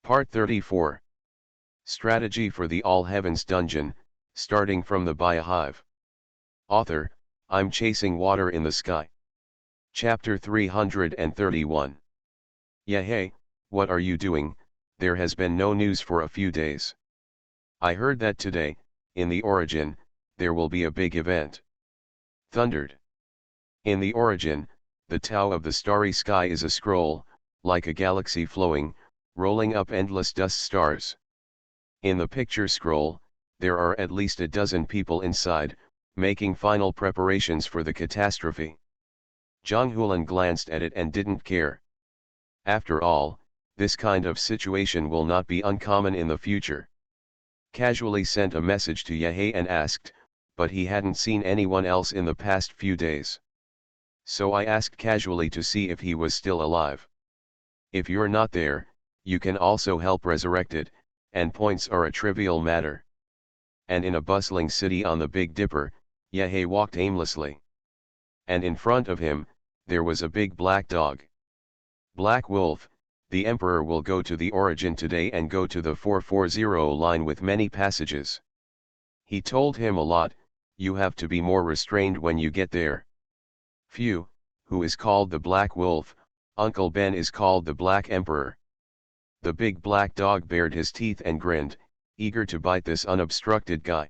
Part 34. Strategy for the All Heavens Dungeon, starting from the Biohive. Author, I'm chasing water in the sky. Chapter 331. Yeah, hey, what are you doing? There has been no news for a few days. I heard that today, in the Origin, there will be a big event. Thundered. In the Origin, the Tao of the starry sky is a scroll, like a galaxy flowing, rolling up endless dust stars. In the picture scroll, there are at least a dozen people inside, making final preparations for the catastrophe. Zhang Hulan glanced at it and didn't care. After all, this kind of situation will not be uncommon in the future. Casually sent a message to Yehei and asked, but he hadn't seen anyone else in the past few days. So I asked casually to see if he was still alive. If you're not there, you can also help resurrect it, and points are a trivial matter. And in a bustling city on the Big Dipper, Yehei walked aimlessly. And in front of him, there was a big black dog. Black Wolf, the Emperor will go to the Origin today and go to the 440 line with many passages. He told him a lot, you have to be more restrained when you get there. Phew, who is called the Black Wolf, Uncle Ben is called the Black Emperor. The big black dog bared his teeth and grinned, eager to bite this unobstructed guy.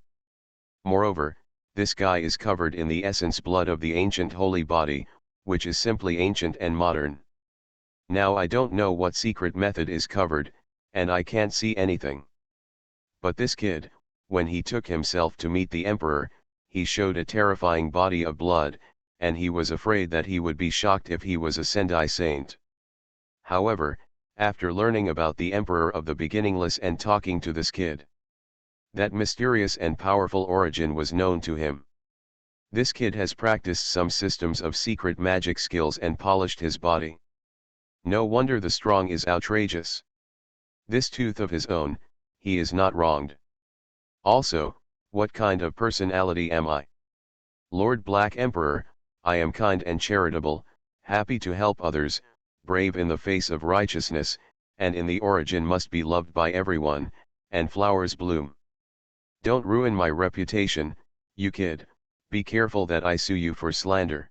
Moreover, this guy is covered in the essence blood of the ancient holy body, which is simply ancient and modern. Now I don't know what secret method is covered, and I can't see anything. But this kid, when he took himself to meet the Emperor, he showed a terrifying body of blood, and he was afraid that he would be shocked if he was a Sendai saint. However, after learning about the Emperor of the Beginningless and talking to this kid, that mysterious and powerful origin was known to him. This kid has practiced some systems of secret magic skills and polished his body. No wonder the strong is outrageous. This tooth of his own, he is not wronged. Also, what kind of personality am I? Lord Black Emperor, I am kind and charitable, happy to help others, brave in the face of righteousness, and in the Origin must be loved by everyone, and flowers bloom. Don't ruin my reputation, you kid, be careful that I sue you for slander.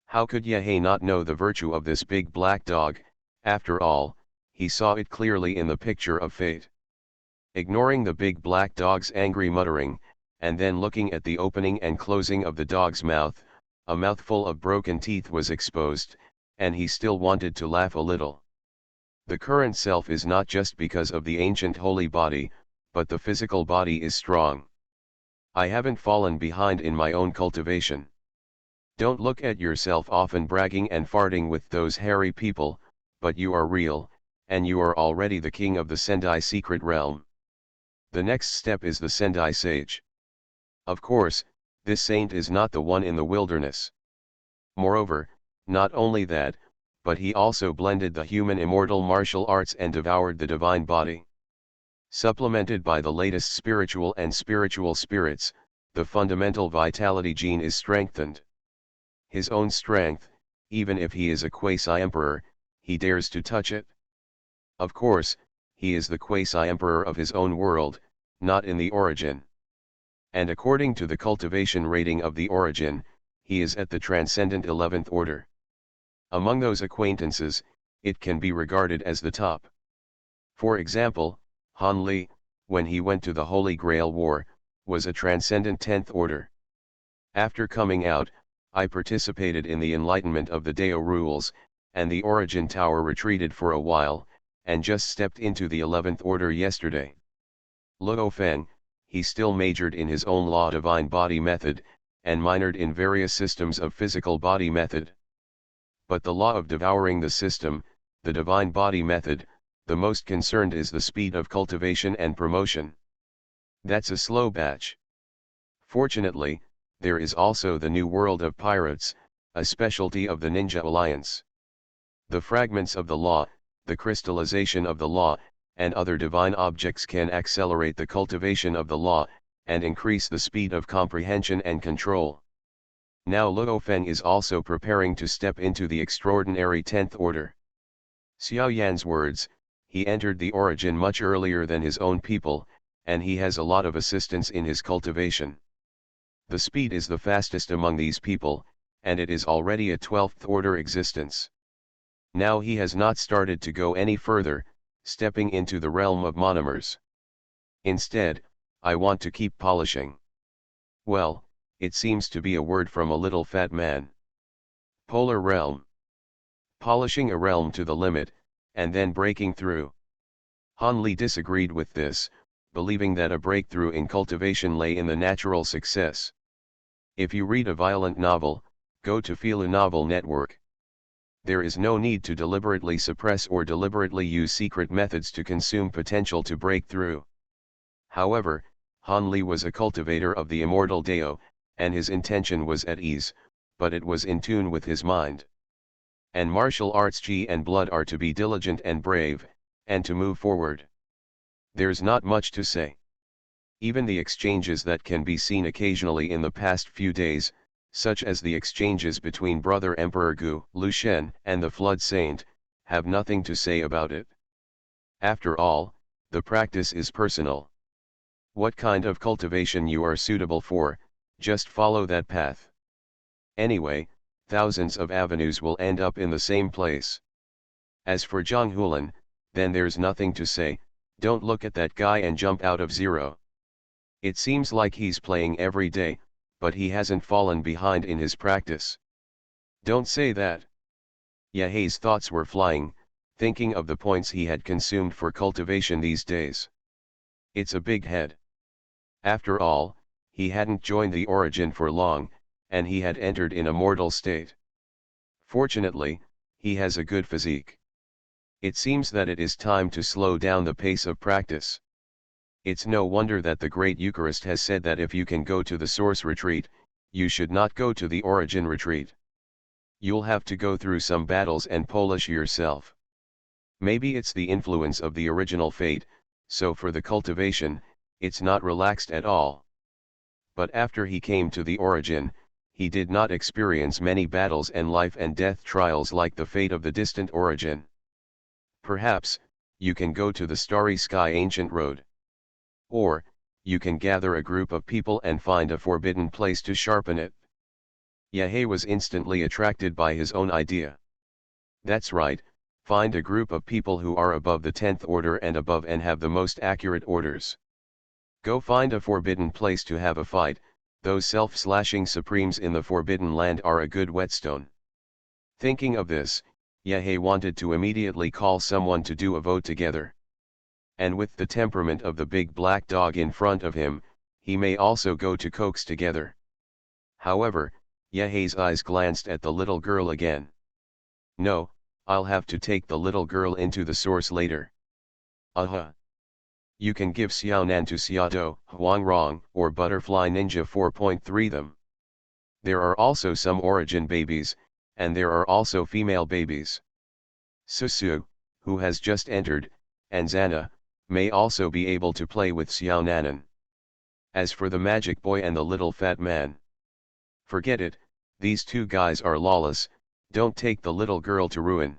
How could Yehei not know the virtue of this big black dog? After all, he saw it clearly in the picture of fate. Ignoring the big black dog's angry muttering, and then looking at the opening and closing of the dog's mouth, a mouthful of broken teeth was exposed, and he still wanted to laugh a little. The current self is not just because of the ancient holy body, but the physical body is strong. I haven't fallen behind in my own cultivation. Don't look at yourself often bragging and farting with those hairy people, but you are real, and you are already the king of the Sendai secret realm. The next step is the Sendai sage. Of course, this saint is not the one in the wilderness. Moreover, not only that, but he also blended the human immortal martial arts and devoured the divine body. Supplemented by the latest spiritual and spiritual spirits, the fundamental vitality gene is strengthened. His own strength, even if he is a quasi-emperor, he dares to touch it. Of course, he is the quasi-emperor of his own world, not in the Origin. And according to the cultivation rating of the Origin, he is at the transcendent 11th order. Among those acquaintances, it can be regarded as the top. For example, Han Li, when he went to the Holy Grail War, was a transcendent 10th order. After coming out, I participated in the enlightenment of the Dao rules, and the Origin Tower retreated for a while, and just stepped into the 11th order yesterday. Luo Feng, he still majored in his own law divine body method, and minored in various systems of physical body method. But the law of devouring the system, the divine body method, the most concerned is the speed of cultivation and promotion. That's a slow batch. Fortunately, there is also the new world of pirates, a specialty of the Ninja Alliance. The fragments of the law, the crystallization of the law, and other divine objects can accelerate the cultivation of the law, and increase the speed of comprehension and control. Now Luo Feng is also preparing to step into the extraordinary 10th order. Xiao Yan's words, he entered the origin much earlier than his own people, and he has a lot of assistance in his cultivation. The speed is the fastest among these people, and it is already a 12th order existence. Now he has not started to go any further, stepping into the realm of monomers. Instead, I want to keep polishing. Well, it seems to be a word from a little fat man. Polar realm. Polishing a realm to the limit, and then breaking through. Han Li disagreed with this, believing that a breakthrough in cultivation lay in the natural success. If you read a violent novel, go to Feel a Novel Network. There is no need to deliberately suppress or deliberately use secret methods to consume potential to break through. However, Han Li was a cultivator of the immortal Dao, and his intention was at ease, but it was in tune with his mind. And martial arts Qi and blood are to be diligent and brave, and to move forward. There's not much to say. Even the exchanges that can be seen occasionally in the past few days, such as the exchanges between Brother Emperor Gu, Lu Shen, and the Flood Saint, have nothing to say about it. After all, the practice is personal. What kind of cultivation you are suitable for, just follow that path. Anyway, thousands of avenues will end up in the same place. As for Zhang Hulan, then there's nothing to say, don't look at that guy and jump out of zero. It seems like he's playing every day, but he hasn't fallen behind in his practice. Don't say that. Yahei's thoughts were flying, thinking of the points he had consumed for cultivation these days. It's a big head. After all, he hadn't joined the origin for long, and he had entered in a mortal state. Fortunately, he has a good physique. It seems that it is time to slow down the pace of practice. It's no wonder that the great Eucharist has said that if you can go to the source retreat, you should not go to the origin retreat. You'll have to go through some battles and polish yourself. Maybe it's the influence of the original fate, so for the cultivation, it's not relaxed at all. But after he came to the origin, he did not experience many battles and life and death trials like the fate of the distant origin. Perhaps, you can go to the Starry Sky Ancient Road. Or, you can gather a group of people and find a forbidden place to sharpen it. Yahei was instantly attracted by his own idea. That's right, find a group of people who are above the 10th order and above and have the most accurate orders. Go find a forbidden place to have a fight, those self-slashing supremes in the forbidden land are a good whetstone. Thinking of this, Yahei wanted to immediately call someone to do a vote together. And with the temperament of the big black dog in front of him, he may also go to coax together. However, Yahei's eyes glanced at the little girl again. No, I'll have to take the little girl into the source later. You can give Xiaonan to Xiaodo, Huangrong, or Butterfly Ninja 4.3 them. There are also some origin babies, and there are also female babies. Susu, who has just entered, and Zana, may also be able to play with Xiaonanan. As for the magic boy and the little fat man, forget it, these two guys are lawless, don't take the little girl to ruin.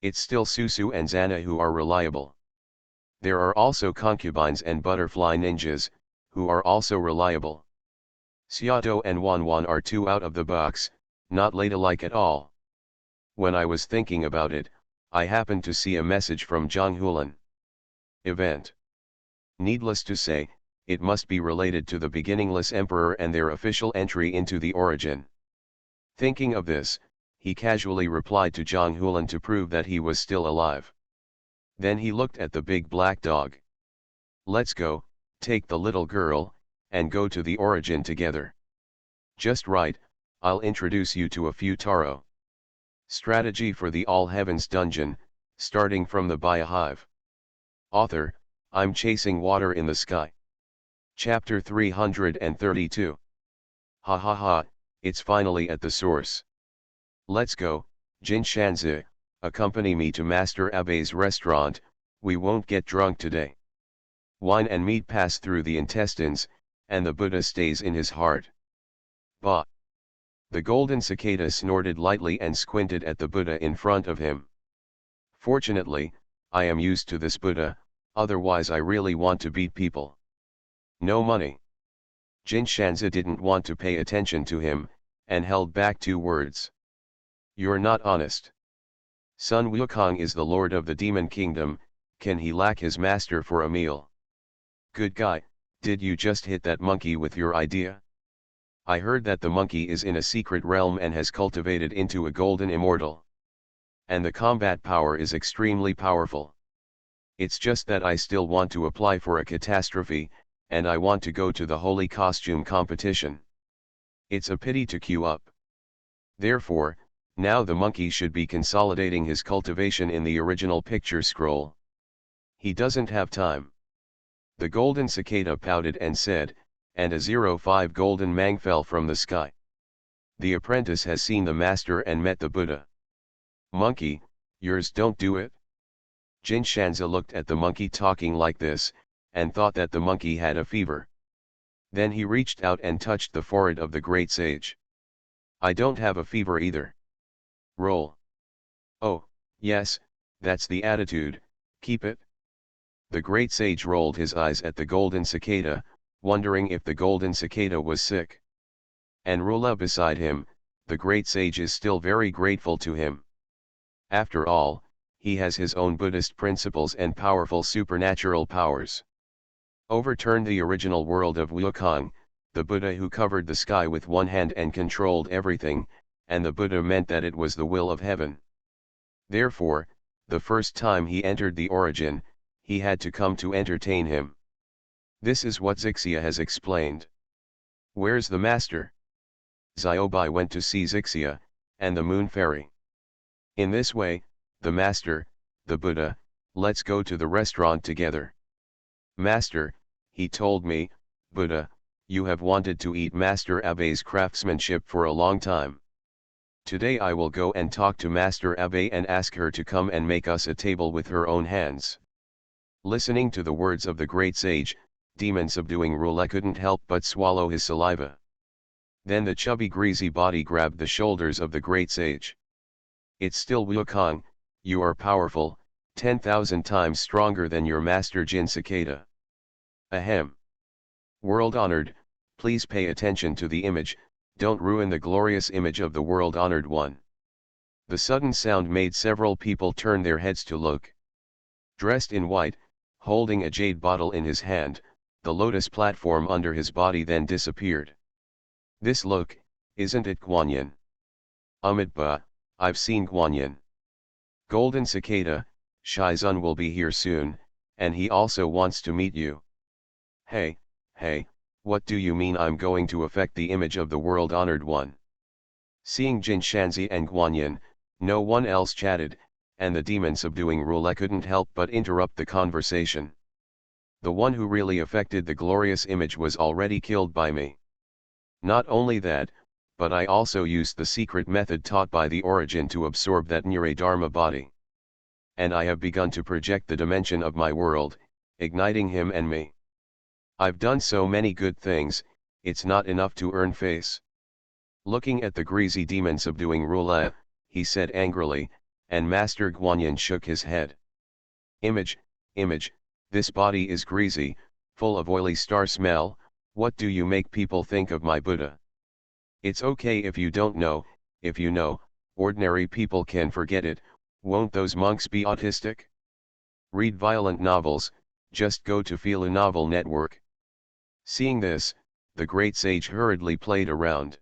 It's still Susu and Zana who are reliable. There are also concubines and butterfly ninjas, who are also reliable. Xiaodo and Wanwan are two out of the box, not ladylike at all. When I was thinking about it, I happened to see a message from Zhang Hulan. Event. Needless to say, it must be related to the beginningless emperor and their official entry into the origin. Thinking of this, he casually replied to Zhang Hulan to prove that he was still alive. Then he looked at the big black dog. Let's go, take the little girl, and go to the origin together. Just right, I'll introduce you to a few Taro. Strategy for the All Heavens Dungeon, starting from the Biohive. Author, I'm chasing water in the sky. Chapter 332. Ha ha ha, it's finally at the source. Let's go, Jin Shanzi, accompany me to Master Abe's restaurant, we won't get drunk today. Wine and meat pass through the intestines, and the Buddha stays in his heart. Bah! The golden cicada snorted lightly and squinted at the Buddha in front of him. Fortunately, I am used to this Buddha, otherwise I really want to beat people. No money. Jinshanzi didn't want to pay attention to him, and held back 2 words. You're not honest. Sun Wukong is the lord of the demon kingdom, can he lack his master for a meal? Good guy, did you just hit that monkey with your idea? I heard that the monkey is in a secret realm and has cultivated into a golden immortal. And the combat power is extremely powerful. It's just that I still want to apply for a catastrophe, and I want to go to the holy costume competition. It's a pity to queue up. Therefore, now the monkey should be consolidating his cultivation in the original picture scroll. He doesn't have time. The golden cicada pouted and said, and a 05 golden mang fell from the sky. The apprentice has seen the master and met the Buddha. Monkey, yours don't do it? Jinshanzi looked at the monkey talking like this, and thought that the monkey had a fever. Then he reached out and touched the forehead of the great sage. I don't have a fever either. Roll. Oh, yes, that's the attitude, keep it. The great sage rolled his eyes at the golden cicada, wondering if the golden cicada was sick. And Rula beside him, the great sage is still very grateful to him. After all, he has his own Buddhist principles and powerful supernatural powers. Overturned the original world of Wukong, the Buddha who covered the sky with one hand and controlled everything, and the Buddha meant that it was the will of heaven. Therefore, the first time he entered the origin, he had to come to entertain him. This is what Zixia has explained. Where's the master? Xiaobai went to see Zixia, and the moon fairy. In this way, the master, the Buddha, let's go to the restaurant together. Master, he told me, Buddha, you have wanted to eat Master Abe's craftsmanship for a long time. Today I will go and talk to Master Abe and ask her to come and make us a table with her own hands. Listening to the words of the great sage, demon subduing Rula couldn't help but swallow his saliva. Then the chubby greasy body grabbed the shoulders of the great sage. It's still Wukong, you are powerful, 10,000 times stronger than your master Jin Cicada. Ahem. World honored, please pay attention to the image, don't ruin the glorious image of the world honored one. The sudden sound made several people turn their heads to look. Dressed in white, holding a jade bottle in his hand, the lotus platform under his body then disappeared. This look, isn't it Guanyin? Ba, I've seen Guanyin. Golden Cicada, Shizun will be here soon, and he also wants to meet you. Hey, what do you mean I'm going to affect the image of the world honored one? Seeing Jinshanzi and Guanyin, no one else chatted, and the demon subduing Rula couldn't help but interrupt the conversation. The one who really affected the glorious image was already killed by me. Not only that, but I also used the secret method taught by the origin to absorb that Nire Dharma body. And I have begun to project the dimension of my world, igniting him and me. I've done so many good things, it's not enough to earn face. Looking at the greasy demon subduing Rula, he said angrily, and Master Guanyin shook his head. Image, this body is greasy, full of oily star smell, what do you make people think of my Buddha? It's okay if you don't know, if you know, ordinary people can forget it, won't those monks be autistic? Read violent novels, just go to Phila Novel Network. Seeing this, the great sage hurriedly played around.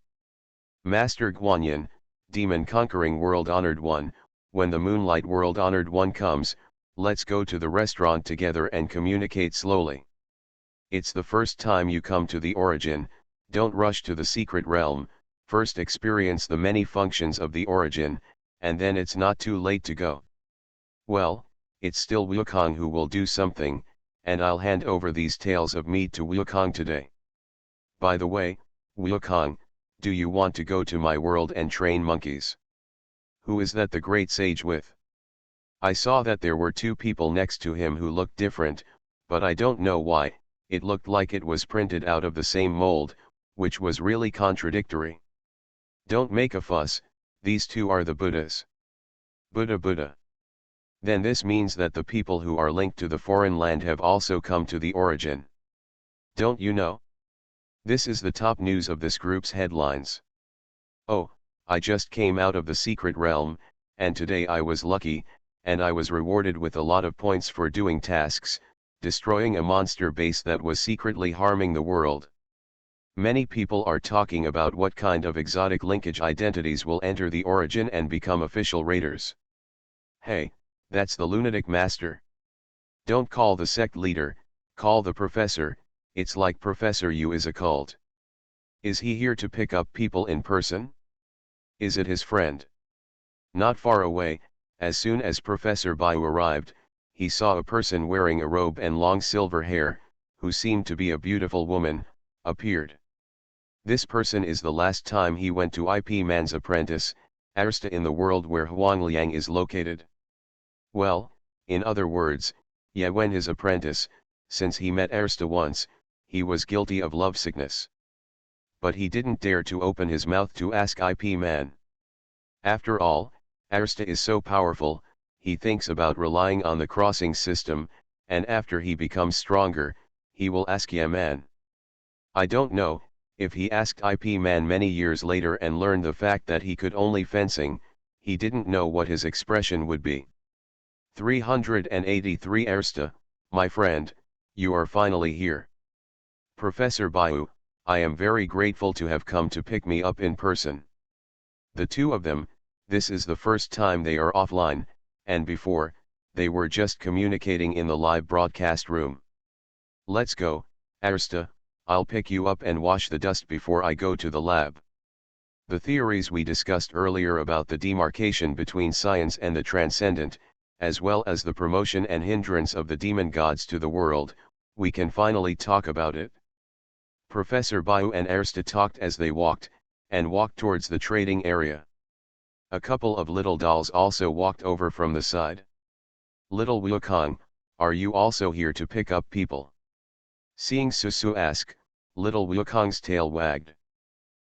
Master Guanyin, demon conquering world honored one, when the moonlight world honored one comes, let's go to the restaurant together and communicate slowly. It's the first time you come to the origin, don't rush to the secret realm, first experience the many functions of the origin, and then it's not too late to go. Well, it's still Wukong who will do something, and I'll hand over these tales of meat to Wukong today. By the way, Wukong, do you want to go to my world and train monkeys? Who is that the great sage with? I saw that there were 2 people next to him who looked different, but I don't know why, it looked like it was printed out of the same mold, which was really contradictory. Don't make a fuss, these 2 are the Buddhas. Buddha. Then this means that the people who are linked to the foreign land have also come to the origin. Don't you know? This is the top news of this group's headlines. Oh, I just came out of the secret realm, and today I was lucky, and I was rewarded with a lot of points for doing tasks, destroying a monster base that was secretly harming the world. Many people are talking about what kind of exotic linkage identities will enter the origin and become official raiders. Hey, that's the lunatic master. Don't call the sect leader, call the professor. It's like Professor U is a cult. Is he here to pick up people in person? Is it his friend? Not far away, as soon as Professor Bio arrived, he saw a person wearing a robe and long silver hair, who seemed to be a beautiful woman, appeared. This person is the last time he went to IP Man's apprentice, Arista, in the world where Huangliang is located. Well, in other words, Ye went his apprentice, since he met Arista once, he was guilty of lovesickness. But he didn't dare to open his mouth to ask IP Man. After all, Arista is so powerful, he thinks about relying on the crossing system, and after he becomes stronger, he will ask Ye Man. I don't know, if he asked IP Man many years later and learned the fact that he could only fencing, he didn't know what his expression would be. 383 Arista, my friend, you are finally here. Professor Bayu, I am very grateful to have come to pick me up in person. The two of them, this is the first time they are offline, and before, they were just communicating in the live broadcast room. Let's go, Arista, I'll pick you up and wash the dust before I go to the lab. The theories we discussed earlier about the demarcation between science and the transcendent, as well as the promotion and hindrance of the demon gods to the world, we can finally talk about it. Professor Bayu and Arista talked as they walked towards the trading area. A couple of little dolls also walked over from the side. Little Wukong, are you also here to pick up people? Seeing Susu ask, little Wukong's tail wagged.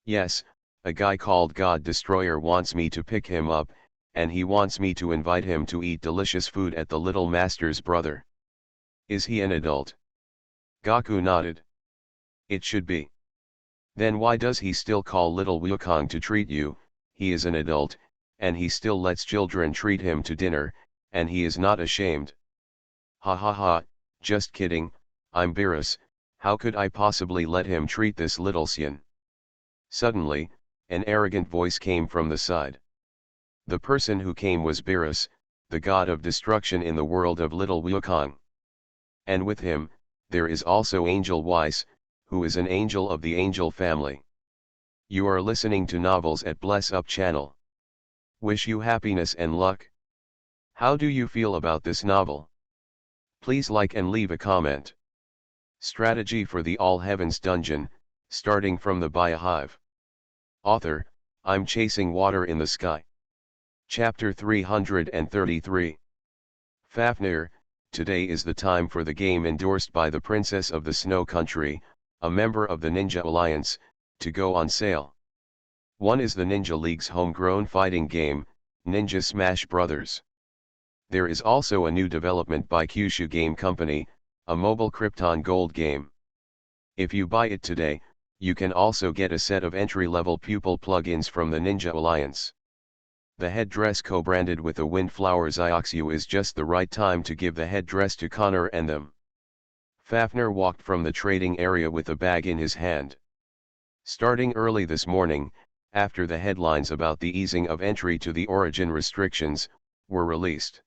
Yes, a guy called God Destroyer wants me to pick him up, and he wants me to invite him to eat delicious food at the little master's brother. Is he an adult? Gaku nodded. It should be. Then why does he still call little Wukong to treat you? He is an adult, and he still lets children treat him to dinner, and he is not ashamed. Ha ha ha, just kidding, I'm Beerus, how could I possibly let him treat this little Xian? Suddenly, an arrogant voice came from the side. The person who came was Beerus, the god of destruction in the world of little Wukong. And with him, there is also Angel Weiss, who is an angel of the angel family. You are listening to Novels at Bless Up channel. Wish you happiness and luck. How do you feel about this novel? Please like and leave a comment. Strategy for the All Heavens Dungeon, starting from the Biohive. Author, I'm Chasing Water in the Sky. Chapter 333. Fafnir, today is the time for the game endorsed by the Princess of the Snow Country, a member of the Ninja Alliance, to go on sale. One is the Ninja League's homegrown fighting game, Ninja Smash Brothers. There is also a new development by Kyushu Game Company, a mobile Krypton Gold game. If you buy it today, you can also get a set of entry-level pupil plugins from the Ninja Alliance. The headdress co-branded with a Windflower Zioxu is just the right time to give the headdress to Connor and them. Fafnir walked from the trading area with a bag in his hand. Starting early this morning, after the headlines about the easing of entry to the origin restrictions were released.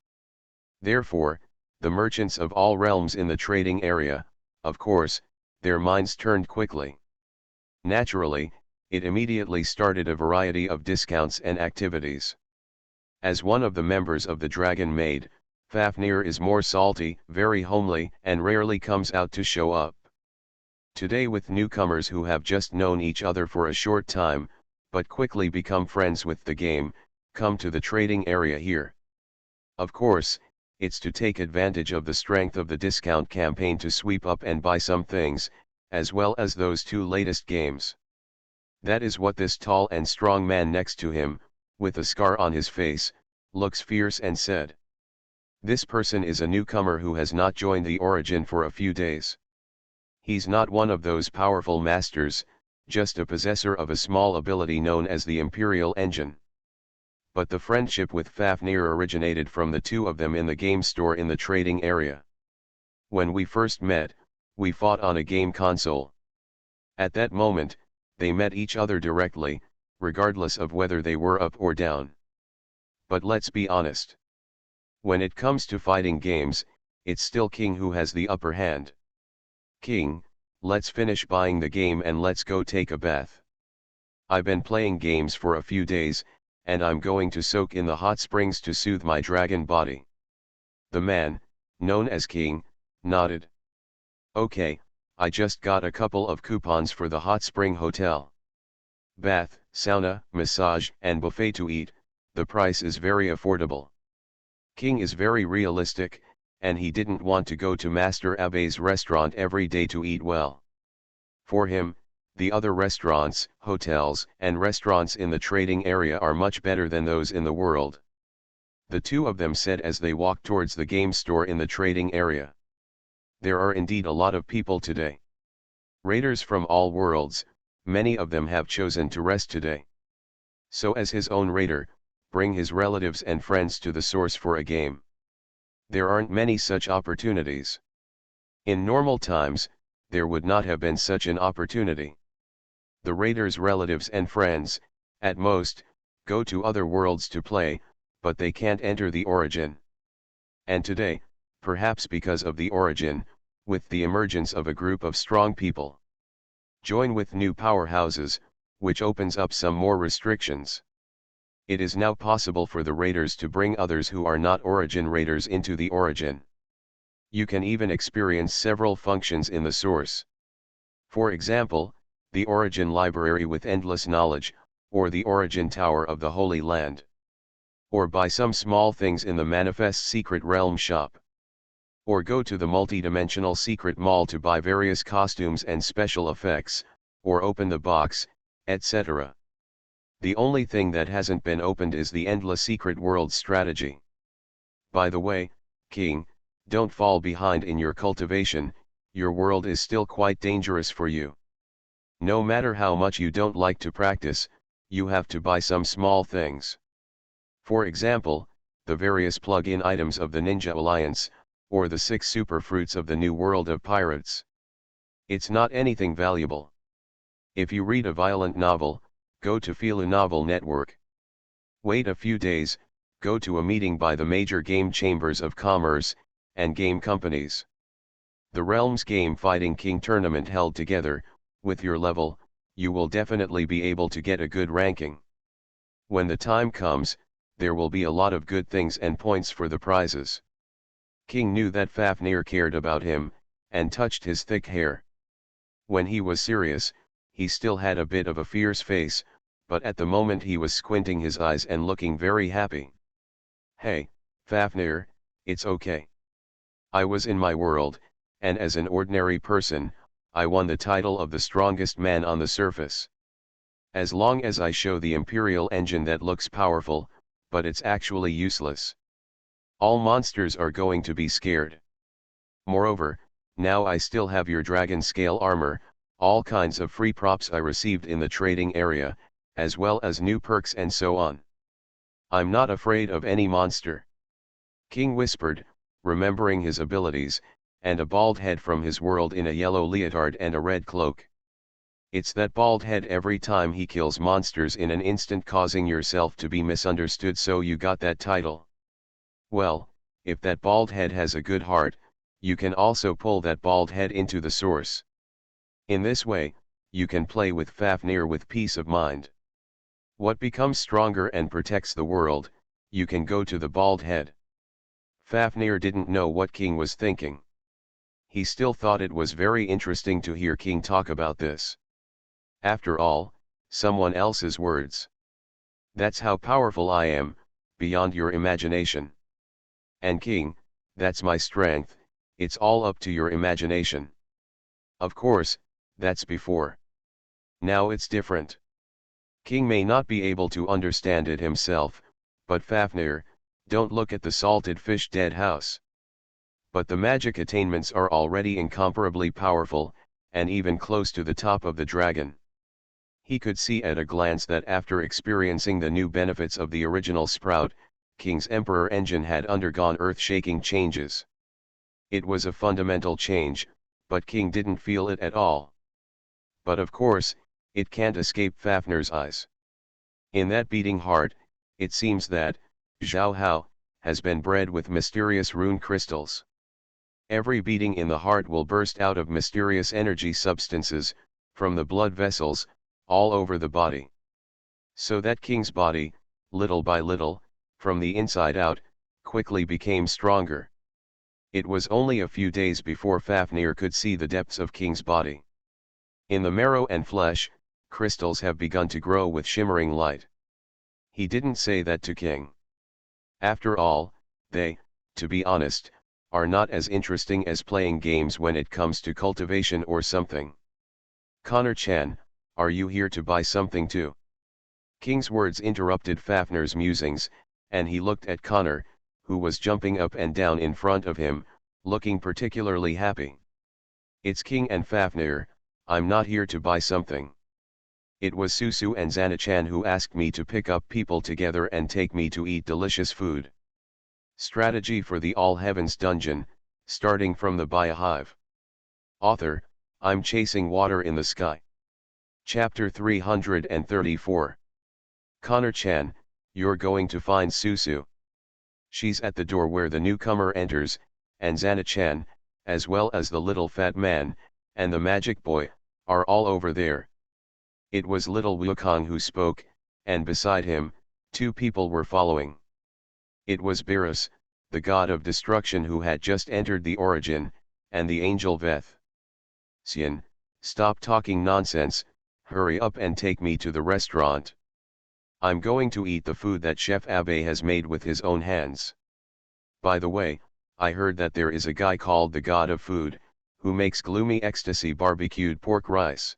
Therefore, the merchants of all realms in the trading area, of course, their minds turned quickly. Naturally, it immediately started a variety of discounts and activities. As one of the members of the Dragon Maid, Fafnir is more salty, very homely, and rarely comes out to show up. Today, with newcomers who have just known each other for a short time, but quickly become friends with the game, come to the trading area here. Of course, it's to take advantage of the strength of the discount campaign to sweep up and buy some things, as well as those two latest games. That is what this tall and strong man next to him, with a scar on his face, looks fierce and said. This person is a newcomer who has not joined the origin for a few days. He's not one of those powerful masters, just a possessor of a small ability known as the Imperial Engine. But the friendship with Fafnir originated from the two of them in the game store in the trading area. When we first met, we fought on a game console. At that moment, they met each other directly, regardless of whether they were up or down. But let's be honest. When it comes to fighting games, it's still King who has the upper hand. King, let's finish buying the game and let's go take a bath. I've been playing games for a few days, and I'm going to soak in the hot springs to soothe my dragon body. The man, known as King, nodded. Okay, I just got a couple of coupons for the hot spring hotel. Bath, sauna, massage, and buffet to eat, the price is very affordable. King is very realistic, and he didn't want to go to Master Abe's restaurant every day to eat well. For him, the other restaurants, hotels, and restaurants in the trading area are much better than those in the world. The two of them said as they walked towards the game store in the trading area. There are indeed a lot of people today. Raiders from all worlds, many of them have chosen to rest today. So as his own raider, bring his relatives and friends to the source for a game. There aren't many such opportunities. In normal times, there would not have been such an opportunity. The raiders' relatives and friends, at most, go to other worlds to play, but they can't enter the origin. And today, perhaps because of the origin, with the emergence of a group of strong people, join with new powerhouses, which opens up some more restrictions. It is now possible for the raiders to bring others who are not origin raiders into the origin. You can even experience several functions in the source. For example, the origin library with endless knowledge, or the origin tower of the Holy Land. Or buy some small things in the Manifest Secret Realm shop. Or go to the multi-dimensional secret mall to buy various costumes and special effects, or open the box, etc. The only thing that hasn't been opened is the endless secret world strategy. By the way, King, don't fall behind in your cultivation, your world is still quite dangerous for you. No matter how much you don't like to practice, you have to buy some small things. For example, the various plug-in items of the Ninja Alliance, or the 6 super fruits of the new world of pirates. It's not anything valuable. If you read a violent novel, go to Filu Novel Network. Wait a few days, go to a meeting by the major game chambers of commerce, and game companies. The Realms Game Fighting King tournament held together, with your level, you will definitely be able to get a good ranking. When the time comes, there will be a lot of good things and points for the prizes. King knew that Fafnir cared about him, and touched his thick hair. When he was serious, he still had a bit of a fierce face, but at the moment he was squinting his eyes and looking very happy. Hey, Fafnir, it's okay. I was in my world, and as an ordinary person, I won the title of the strongest man on the surface. As long as I show the Imperial engine that looks powerful, but it's actually useless. All monsters are going to be scared. Moreover, now I still have your dragon scale armor, all kinds of free props I received in the trading area, as well as new perks and so on. I'm not afraid of any monster. King whispered, remembering his abilities, and a bald head from his world in a yellow leotard and a red cloak. It's that bald head every time he kills monsters in an instant, causing yourself to be misunderstood, so you got that title. Well, if that bald head has a good heart, you can also pull that bald head into the source. In this way, you can play with Fafnir with peace of mind. What becomes stronger and protects the world, you can go to the bald head. Fafnir didn't know what King was thinking. He still thought it was very interesting to hear King talk about this. After all, someone else's words. That's how powerful I am, beyond your imagination. And King, that's my strength, it's all up to your imagination. Of course, that's before. Now it's different. King may not be able to understand it himself, but Fafnir, Don't look at the salted fish dead house. But the magic attainments are already incomparably powerful, and even close to the top of the dragon. He could see at a glance that after experiencing the new benefits of the original sprout, King's Emperor engine had undergone earth-shaking changes. It was a fundamental change, but King didn't feel it at all. But of course, it can't escape Fafnir's eyes. In that beating heart, it seems that, Zhao Hao, has been bred with mysterious rune crystals. Every beating in the heart will burst out of mysterious energy substances, from the blood vessels, all over the body. So that King's body, little by little, from the inside out, quickly became stronger. It was only a few days before Fafnir could see the depths of King's body. In the marrow and flesh, crystals have begun to grow with shimmering light. He didn't say that to King. After all, they, to be honest, are not as interesting as playing games when it comes to cultivation or something. Connor-chan, are you here to buy something too? King's words interrupted Fafnir's musings, and he looked at Connor, who was jumping up and down in front of him, looking particularly happy. It's King and Fafnir, I'm not here to buy something. It was Susu and Xana-chan who asked me to pick up people together and take me to eat delicious food. Strategy for the All Heavens Dungeon, starting from the Biohive. Author, I'm chasing water in the sky. Chapter 334. Connor-chan, you're going to find Susu. She's at the door where the newcomer enters, and Xana-chan, as well as the little fat man, and the magic boy, are all over there. It was little Wukong who spoke, and beside him, two people were following. It was Beerus, the god of destruction who had just entered the origin, and the angel Veth. Xian, stop talking nonsense, hurry up and take me to the restaurant. I'm going to eat the food that Chef Abe has made with his own hands. By the way, I heard that there is a guy called the God of Food, who makes gloomy ecstasy barbecued pork rice.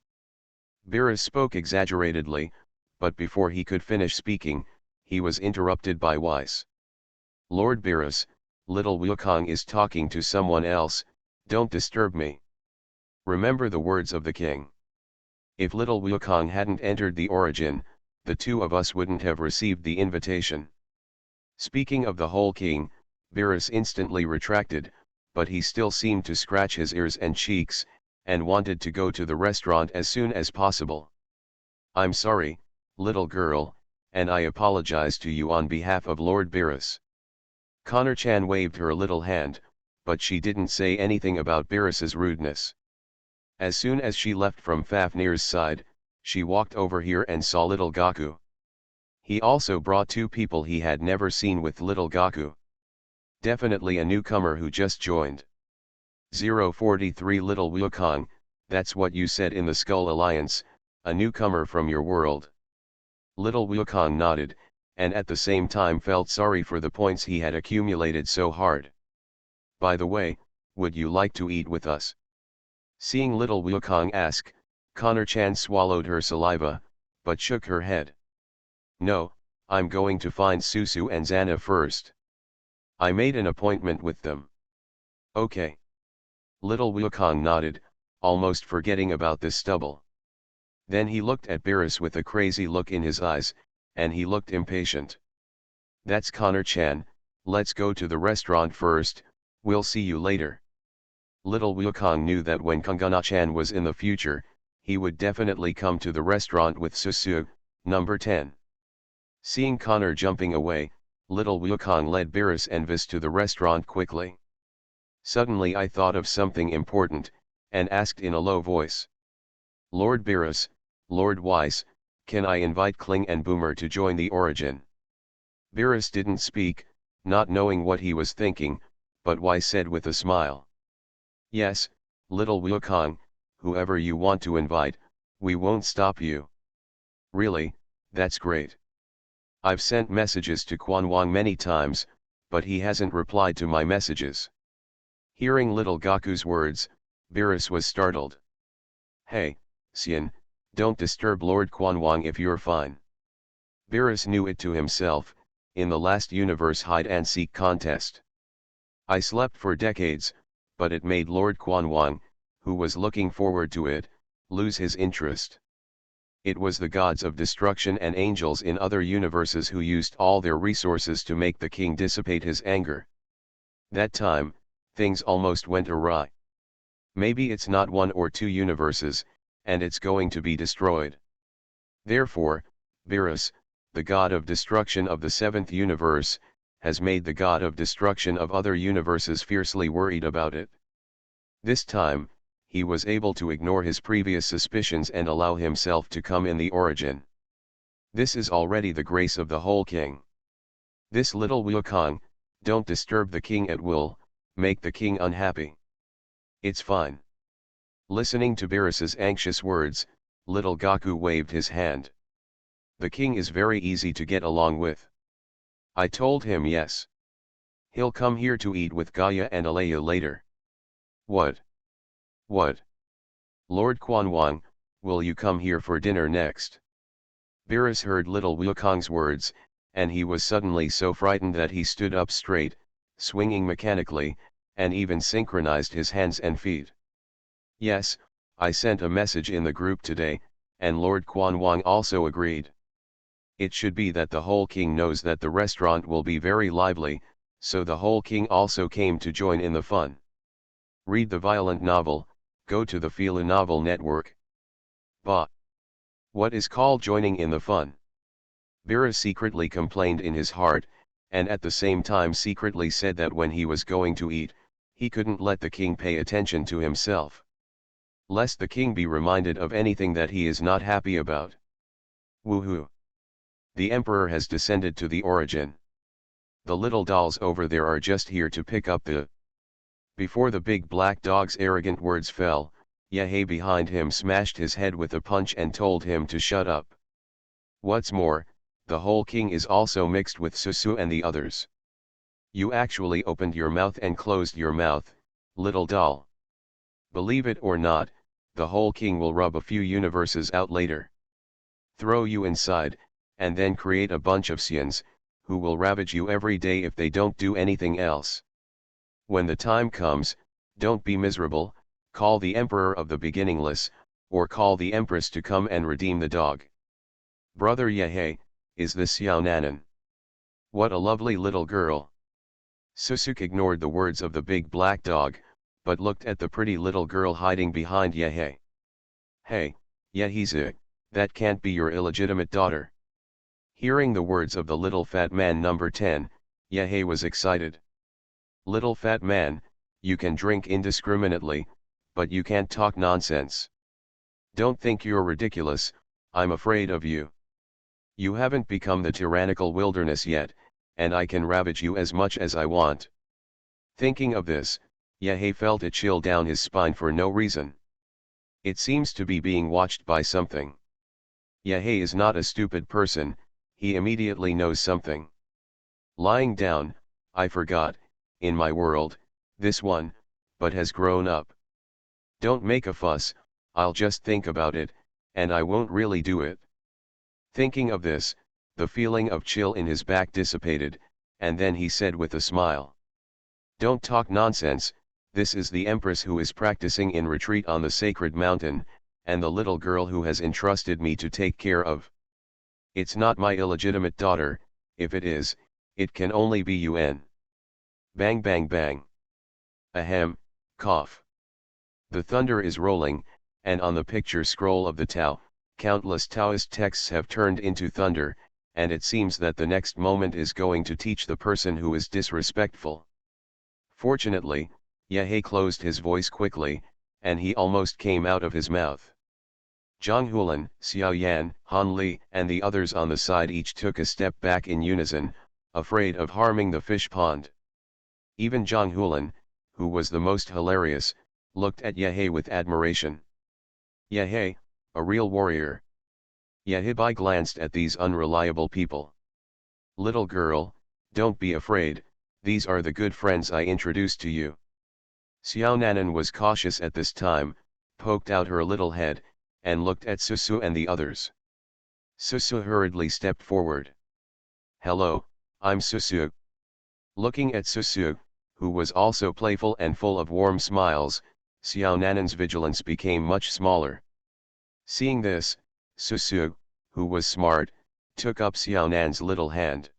Beerus spoke exaggeratedly, but before he could finish speaking, he was interrupted by Weiss. Lord Beerus, little Wukong is talking to someone else, don't disturb me. Remember the words of the king. If little Wukong hadn't entered the origin, the two of us wouldn't have received the invitation. Speaking of the whole king, Beerus instantly retracted, but he still seemed to scratch his ears and cheeks, and wanted to go to the restaurant as soon as possible. I'm sorry, little girl, and I apologize to you on behalf of Lord Beerus. Connor-chan waved her little hand, but she didn't say anything about Beerus's rudeness. As soon as she left from Fafnir's side, she walked over here and saw little Gaku. He also brought two people he had never seen with little Gaku. Definitely a newcomer who just joined. 043 Little Wukong, that's what you said in the Skull Alliance, a newcomer from your world. Little Wukong nodded, and at the same time felt sorry for the points he had accumulated so hard. By the way, would you like to eat with us? Seeing little Wukong ask, Connor-chan swallowed her saliva, but shook her head. No, I'm going to find Susu and Xana first. I made an appointment with them. Okay. Little Wukong nodded, almost forgetting about this stubble. Then he looked at Beerus with a crazy look in his eyes, and he looked impatient. That's Connor-chan, let's go to the restaurant first, we'll see you later. Little Wukong knew that when Kangana-chan was in the future, he would definitely come to the restaurant with Susu, number 10. Seeing Connor jumping away, little Wukong led Beerus and Vis to the restaurant quickly. Suddenly I thought of something important, and asked in a low voice. Lord Beerus, Lord Weiss, can I invite Kling and Boomer to join the origin? Beerus didn't speak, not knowing what he was thinking, but Weiss said with a smile. Yes, little Wukong, whoever you want to invite, we won't stop you. Really, that's great. I've sent messages to Quan Wang many times, but he hasn't replied to my messages. Hearing little Gaku's words, Beerus was startled. Hey, Xian, don't disturb Lord Quan Wang if you're fine. Beerus knew it to himself, in the last universe hide-and-seek contest. I slept for decades, but it made Lord Quan Wang, who was looking forward to it, lose his interest. It was the gods of destruction and angels in other universes who used all their resources to make the king dissipate his anger. That time, things almost went awry. Maybe it's not one or two universes, and it's going to be destroyed. Therefore, Beerus, the god of destruction of the seventh universe, has made the god of destruction of other universes fiercely worried about it. This time, he was able to ignore his previous suspicions and allow himself to come in the origin. This is already the grace of the whole king. This little Wukong, don't disturb the king at will, make the king unhappy. It's fine. Listening to Beerus's anxious words, little Gaku waved his hand. The king is very easy to get along with. I told him yes. He'll come here to eat with Gaia and Alea later. What? What? Lord Quan Wang, will you come here for dinner next? Beerus heard little Wukong's words, and he was suddenly so frightened that he stood up straight, swinging mechanically, and even synchronized his hands and feet. Yes, I sent a message in the group today, and Lord Quan Wang also agreed. It should be that the whole king knows that the restaurant will be very lively, so the whole king also came to join in the fun. Read the violent novel, go to the Philo Novel Network. Bah! What is called joining in the fun? Beerus secretly complained in his heart, and at the same time secretly said that when he was going to eat, he couldn't let the king pay attention to himself. Lest the king be reminded of anything that he is not happy about. Woohoo! The emperor has descended to the origin. The little dolls over there are just here to pick up the... Before the big black dog's arrogant words fell, Yehei behind him smashed his head with a punch and told him to shut up. What's more, the whole king is also mixed with Susu and the others. You actually opened your mouth and closed your mouth, little doll. Believe it or not, the whole king will rub a few universes out later. Throw you inside, and then create a bunch of Xians, who will ravage you every day if they don't do anything else. When the time comes, don't be miserable, call the Emperor of the Beginningless, or call the Empress to come and redeem the dog. Brother Yehei, is this Xiao Nanan? What a lovely little girl. Susuk ignored the words of the big black dog, but looked at the pretty little girl hiding behind Yehei. Hey, Yehizu, that can't be your illegitimate daughter. Hearing the words of the little fat man number 10, Yehei was excited. Little fat man, you can drink indiscriminately, but you can't talk nonsense. Don't think you're ridiculous, I'm afraid of you. You haven't become the tyrannical wilderness yet, and I can ravage you as much as I want. Thinking of this, Yehei felt a chill down his spine for no reason. It seems to be being watched by something. Yehei is not a stupid person, he immediately knows something. Lying down, I forgot, in my world, this one, but has grown up. Don't make a fuss, I'll just think about it, and I won't really do it. Thinking of this, the feeling of chill in his back dissipated, and then he said with a smile. Don't talk nonsense, this is the Empress who is practicing in retreat on the sacred mountain, and the little girl who has entrusted me to take care of. It's not my illegitimate daughter, if it is, it can only be UN. Bang bang bang. Ahem, cough. The thunder is rolling, and on the picture scroll of the Tao, countless Taoist texts have turned into thunder, and it seems that the next moment is going to teach the person who is disrespectful. Fortunately, Yehei closed his voice quickly, and he almost came out of his mouth. Zhang Hulan, Xiao Yan, Han Li, and the others on the side each took a step back in unison, afraid of harming the fish pond. Even Zhang Hulan, who was the most hilarious, looked at Yehei with admiration. Yehei, a real warrior. Yehibai glanced at these unreliable people. Little girl, don't be afraid, these are the good friends I introduced to you. Xiao Nanan was cautious at this time, poked out her little head, and looked at Susu and the others. Susu hurriedly stepped forward. Hello, I'm Susu. Looking at Susu, who was also playful and full of warm smiles, Xiao Nanan's vigilance became much smaller. Seeing this, Susu, who was smart, took up Xiao Nan's little hand.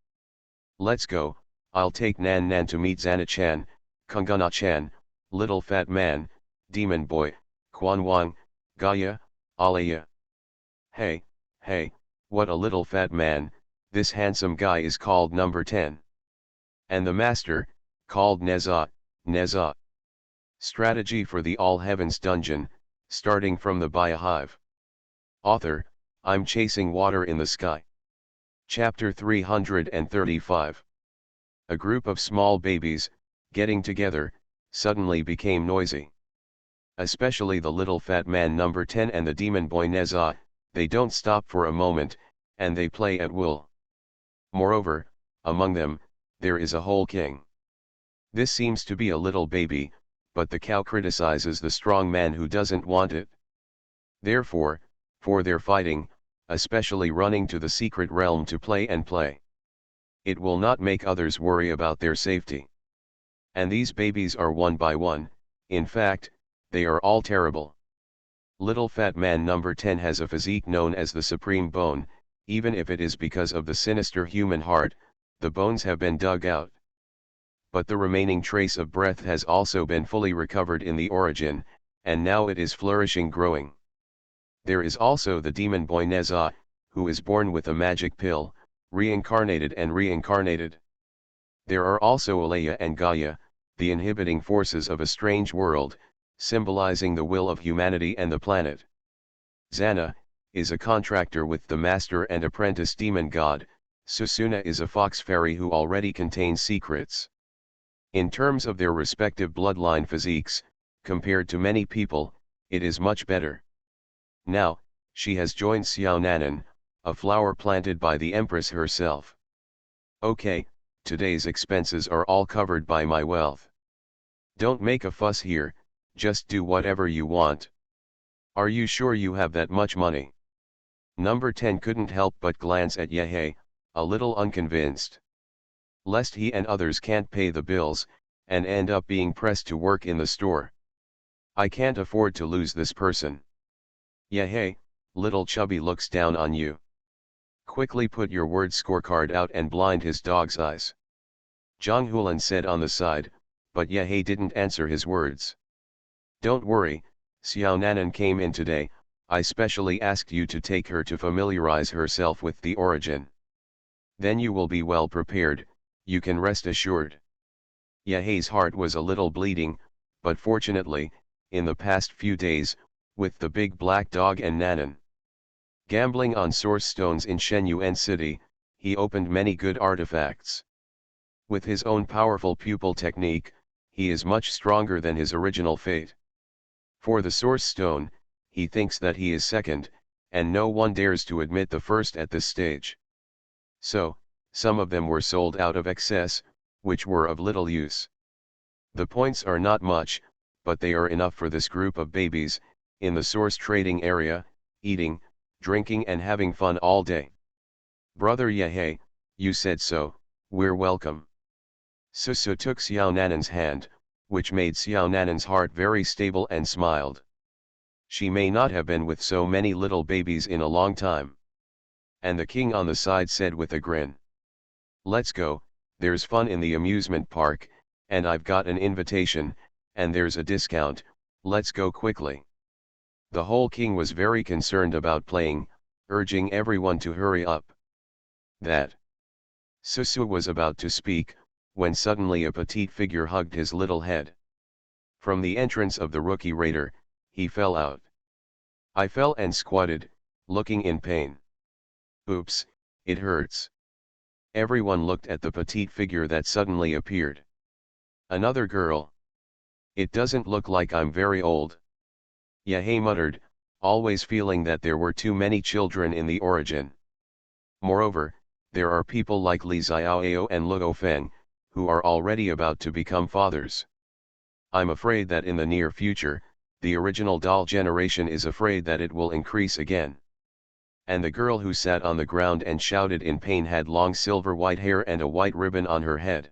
Let's go, I'll take Nan Nan to meet Zana-chan, Kungana-chan, little fat man, demon boy, Quan Wang, Gaia, Alaya. Hey, hey, what a little fat man, this handsome guy is called number 10. And the master, called Neza, Neza. Strategy for the All Heavens Dungeon, starting from the Biohive. Author, I'm chasing water in the sky. Chapter 335. A group of small babies, getting together, suddenly became noisy. Especially the little fat man number 10 and the demon boy Neza, they don't stop for a moment, and they play at will. Moreover, among them, there is a whole king. This seems to be a little baby, but the cow criticizes the strong man who doesn't want it. Therefore, for their fighting, especially running to the secret realm to play and play. It will not make others worry about their safety. And these babies are one by one, in fact, they are all terrible. Little fat man number 10 has a physique known as the supreme bone, even if it is because of the sinister human heart, the bones have been dug out. But the remaining trace of breath has also been fully recovered in the origin, and now it is flourishing growing. There is also the demon boy Neza, who is born with a magic pill, reincarnated and reincarnated. There are also Alaya and Gaia, the inhibiting forces of a strange world, symbolizing the will of humanity and the planet. Zana is a contractor with the master and apprentice demon god, Susuna is a fox fairy who already contains secrets. In terms of their respective bloodline physiques, compared to many people, it is much better. Now, she has joined Xiao Nanan, a flower planted by the Empress herself. Okay, today's expenses are all covered by my wealth. Don't make a fuss here, just do whatever you want. Are you sure you have that much money? Number 10 couldn't help but glance at Yehei, a little unconvinced. Lest he and others can't pay the bills, and end up being pressed to work in the store. I can't afford to lose this person. Yehei, little chubby looks down on you. Quickly put your word scorecard out and blind his dog's eyes. Zhang Hulan said on the side, but Yehei didn't answer his words. Don't worry, Xiao Nanan came in today, I specially asked you to take her to familiarize herself with the origin. Then you will be well prepared, you can rest assured. Yehei's heart was a little bleeding, but fortunately, in the past few days, with the big black dog and Nanan gambling on source stones in Shenyuan City, he opened many good artifacts. With his own powerful pupil technique, he is much stronger than his original fate. For the source stone, he thinks that he is second, and no one dares to admit the first at this stage. So, some of them were sold out of excess, which were of little use. The points are not much, but they are enough for this group of babies, in the source trading area, eating, drinking and having fun all day. Brother Yehei, you said so, we're welcome. Susu took Xiao Nanan's hand, which made Xiao Nanan's heart very stable and smiled. She may not have been with so many little babies in a long time. And the king on the side said with a grin. Let's go, there's fun in the amusement park, and I've got an invitation, and there's a discount, let's go quickly. The whole king was very concerned about playing, urging everyone to hurry up. That. Susu was about to speak, when suddenly a petite figure hugged his little head. From the entrance of the rookie raider, he fell out. I fell and squatted, looking in pain. Oops, it hurts. Everyone looked at the petite figure that suddenly appeared. Another girl. It doesn't look like I'm very old. Yehei muttered, always feeling that there were too many children in the origin. Moreover, there are people like Li Xiaoao and Luo Feng, who are already about to become fathers. I'm afraid that in the near future, the original doll generation is afraid that it will increase again. And the girl who sat on the ground and shouted in pain had long silver white hair and a white ribbon on her head.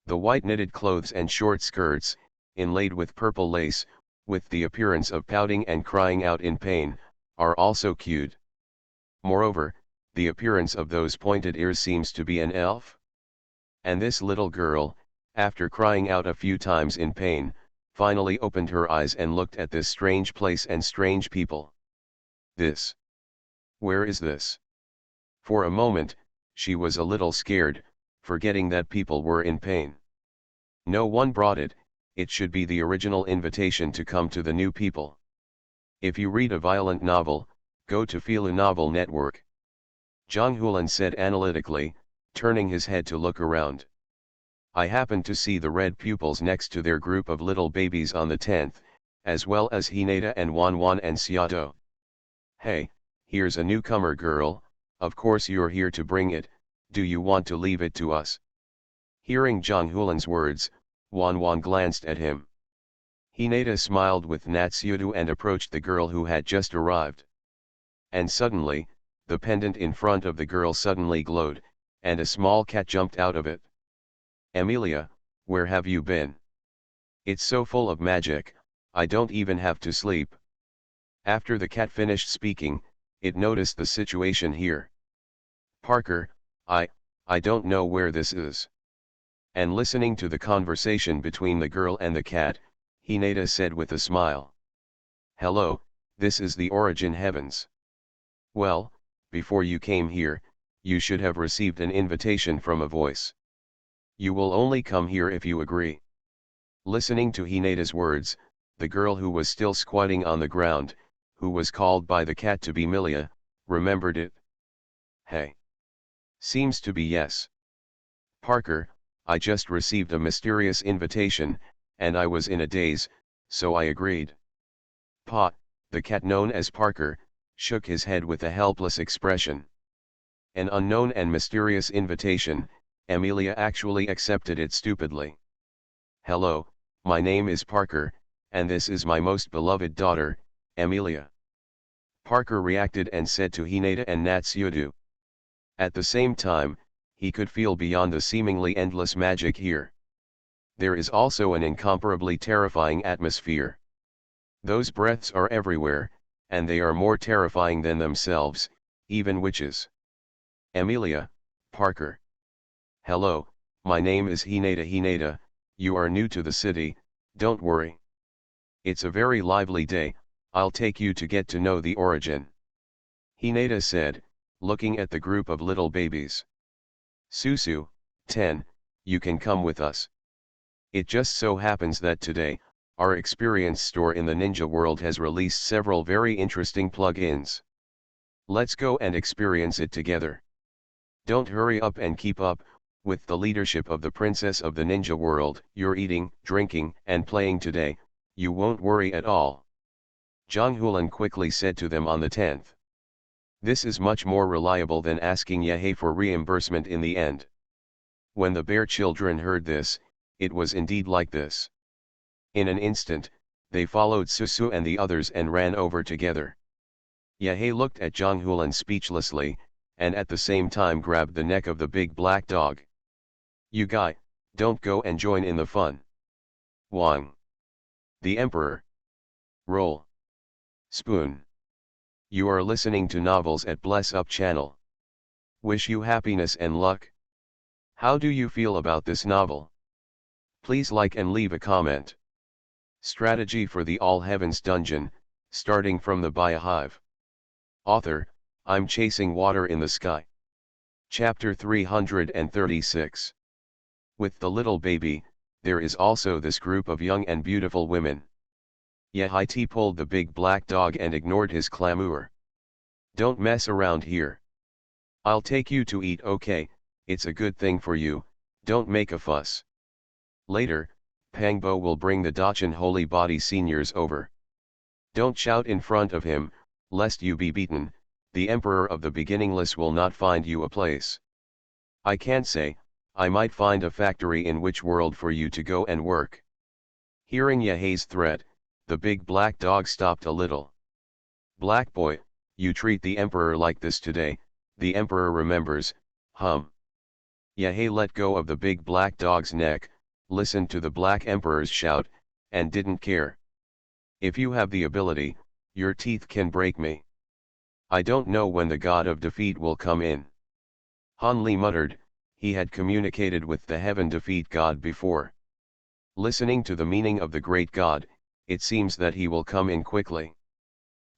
The white knitted clothes and short skirts, inlaid with purple lace, with the appearance of pouting and crying out in pain, are also cute. Moreover, the appearance of those pointed ears seems to be an elf. And this little girl, after crying out a few times in pain, finally opened her eyes and looked at this strange place and strange people. This. Where is this? For a moment, she was a little scared, forgetting that people were in pain. No one brought it, it should be the original invitation to come to the new people. If you read a violent novel, go to Filu Novel Network. Zhang Hulan said analytically, turning his head to look around. I happened to see the red pupils next to their group of little babies on the 10th, as well as Hinata and Wanwan and Xiaoto. Hey, here's a newcomer girl, of course you're here to bring it, do you want to leave it to us? Hearing Zhang Hulan's words, Wanwan glanced at him. Hinata smiled with Natsudu and approached the girl who had just arrived. And suddenly, the pendant in front of the girl suddenly glowed, and a small cat jumped out of it. Emilia, where have you been? It's so full of magic, I don't even have to sleep. After the cat finished speaking, it noticed the situation here. Parker, I don't know where this is. And listening to the conversation between the girl and the cat, Hinata said with a smile. Hello, this is the Origin Heavens. Well, before you came here, you should have received an invitation from a voice. You will only come here if you agree. Listening to Hinata's words, the girl who was still squatting on the ground, who was called by the cat to be Milia, remembered it. Hey. Seems to be yes. Parker, I just received a mysterious invitation, and I was in a daze, so I agreed. Pa, the cat known as Parker, shook his head with a helpless expression. An unknown and mysterious invitation, Emilia actually accepted it stupidly. Hello, my name is Parker, and this is my most beloved daughter, Emilia. Parker reacted and said to Hinata and Natsudu. At the same time, he could feel beyond the seemingly endless magic here. There is also an incomparably terrifying atmosphere. Those breaths are everywhere, and they are more terrifying than themselves, even witches. Emilia, Parker. Hello, my name is Hinata. Hinata, you are new to the city, don't worry. It's a very lively day, I'll take you to get to know the origin. Hinata said, looking at the group of little babies. Susu, 10, you can come with us. It just so happens that today, our experience store in the ninja world has released several very interesting plugins. Let's go and experience it together. Don't hurry up and keep up. With the leadership of the princess of the ninja world, you're eating, drinking, and playing today, you won't worry at all. Zhang Hulan quickly said to them on the 10th. This is much more reliable than asking Yehei for reimbursement in the end. When the bear children heard this, it was indeed like this. In an instant, they followed Susu and the others and ran over together. Yehei looked at Zhang Hulan speechlessly, and at the same time grabbed the neck of the big black dog. You guy, don't go and join in the fun. Wang. The Emperor. Roll. Spoon. You are listening to novels at Bless Up channel. Wish you happiness and luck. How do you feel about this novel? Please like and leave a comment. Strategy for the All Heavens Dungeon, starting from the Biohive. Author, I'm chasing water in the sky. Chapter 336. With the little baby, there is also this group of young and beautiful women. Yehai pulled the big black dog and ignored his clamor. Don't mess around here. I'll take you to eat. Okay, it's a good thing for you, don't make a fuss. Later, Pangbo will bring the Dachan Holy Body seniors over. Don't shout in front of him, lest you be beaten, the Emperor of the Beginningless will not find you a place. I can't say, I might find a factory in which world for you to go and work. Hearing Yehei's threat, the big black dog stopped a little. Black boy, You treat the emperor like this today, the emperor remembers, hum. Yahei let go of the big black dog's neck, listened to the black emperor's shout, and didn't care. If you have the ability, your teeth can break me. I don't know when the god of defeat will come in. Han Li muttered, he had communicated with the heaven defeat god before. Listening to the meaning of the great god, it seems that he will come in quickly.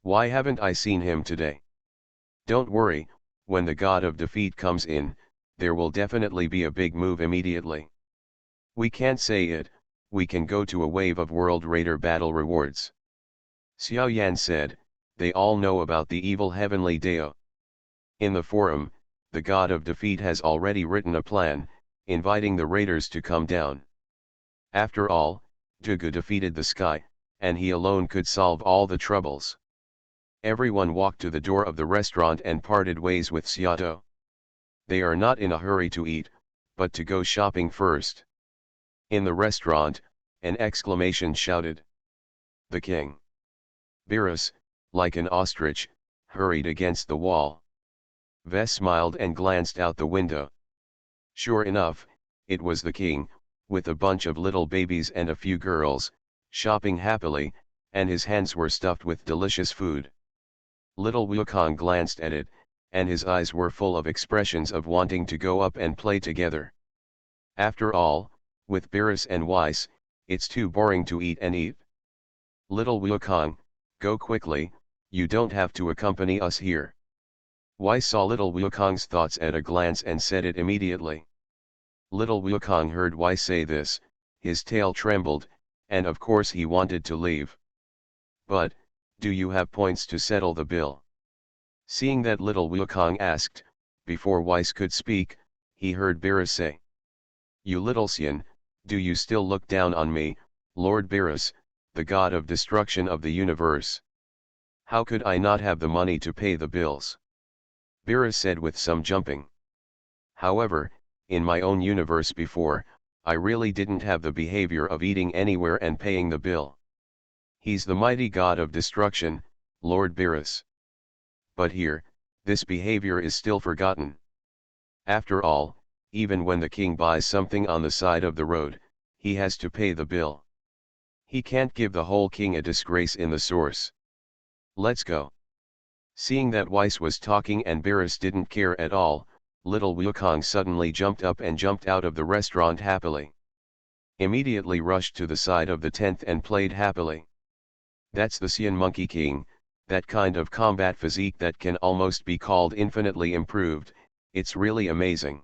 Why haven't I seen him today? Don't worry, when the god of defeat comes in, there will definitely be a big move immediately. We can't say it, we can go to a wave of World Raider battle rewards. Xiao Yan said, they all know about the evil heavenly Dao. In the forum, the god of defeat has already written a plan, inviting the raiders to come down. After all, Dugu defeated the sky, and he alone could solve all the troubles. Everyone walked to the door of the restaurant and parted ways with Xiaoto. They are not in a hurry to eat, but to go shopping first. In the restaurant, an exclamation shouted. The king. Beerus, like an ostrich, hurried against the wall. Ves smiled and glanced out the window. Sure enough, it was the king, with a bunch of little babies and a few girls, shopping happily, and his hands were stuffed with delicious food. Little Wukong glanced at it, and his eyes were full of expressions of wanting to go up and play together. After all, with Beerus and Weiss, it's too boring to eat and eat. Little Wukong, go quickly, you don't have to accompany us here. Weiss saw Little Wukong's thoughts at a glance and said it immediately. Little Wukong heard Weiss say this, his tail trembled, and of course he wanted to leave. But, do you have points to settle the bill? Seeing that Little Wukong asked, before Weiss could speak, he heard Beerus say. You little Xian, do you still look down on me, Lord Beerus, the god of destruction of the universe? How could I not have the money to pay the bills? Beerus said with some jumping. However, in my own universe before, I really didn't have the behavior of eating anywhere and paying the bill. He's the mighty god of destruction, Lord Beerus. But here, this behavior is still forgotten. After all, even when the king buys something on the side of the road, he has to pay the bill. He can't give the whole king a disgrace in the source. Let's go. Seeing that Weiss was talking and Beerus didn't care at all, Little Wukong suddenly jumped up and jumped out of the restaurant happily. Immediately rushed to the side of the tent and played happily. That's the Xian Monkey King, that kind of combat physique that can almost be called infinitely improved, it's really amazing.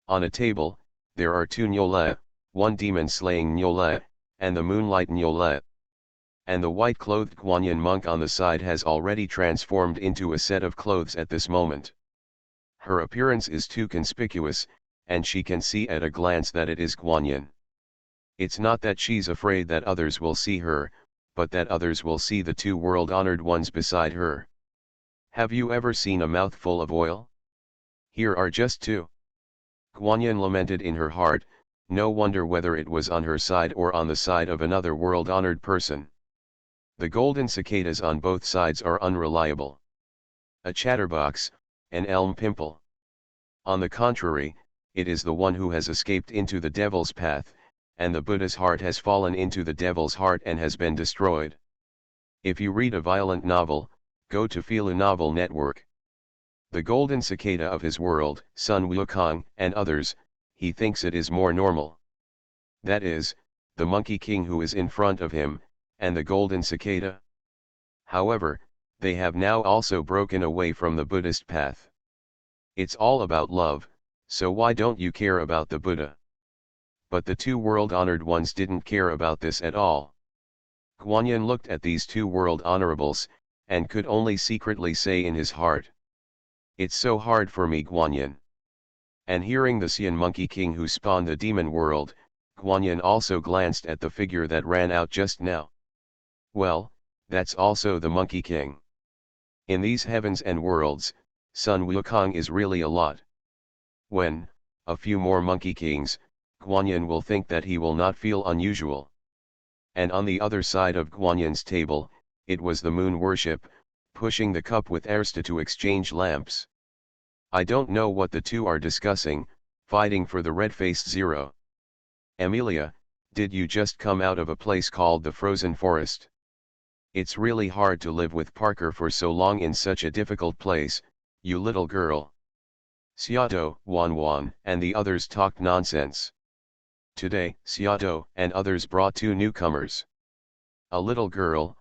On a table, there are two Nyole, one demon-slaying Nyole, and the moonlight Nyole. And the white-clothed Guanyin monk on the side has already transformed into a set of clothes at this moment. Her appearance is too conspicuous, and she can see at a glance that it is Guanyin. It's not that she's afraid that others will see her, but that others will see the two world-honored ones beside her. Have you ever seen a mouthful of oil? Here are just two. Guanyin lamented in her heart, no wonder whether it was on her side or on the side of another world-honored person. The golden cicadas on both sides are unreliable. A chatterbox, an elm pimple. On the contrary, it is the one who has escaped into the devil's path, and the Buddha's heart has fallen into the devil's heart and has been destroyed. If you read a violent novel, go to Filu Novel Network. The golden cicada of his world, Sun Wukong and others, he thinks it is more normal. That is, the Monkey King who is in front of him, and the golden cicada. However, they have now also broken away from the Buddhist path. It's all about love, so why don't you care about the Buddha? But the two world-honored ones didn't care about this at all. Guanyin looked at these two world honorables, and could only secretly say in his heart. It's so hard for me, Guanyin. And hearing the Xian Monkey King who spawned the demon world, Guanyin also glanced at the figure that ran out just now. Well, that's also the Monkey King. In these heavens and worlds, Sun Wukong is really a lot. When, a few more Monkey Kings, Guanyin will think that he will not feel unusual. And on the other side of Guanyin's table, it was the moon worship, pushing the cup with Ersta to exchange lamps. I don't know what the two are discussing, fighting for the red-faced Zero. Amelia, did you just come out of a place called the Frozen Forest? It's really hard to live with Parker for so long in such a difficult place, you little girl. Seattle, Wan and the others talked nonsense. Today, Seattle and others brought two newcomers. A little girl,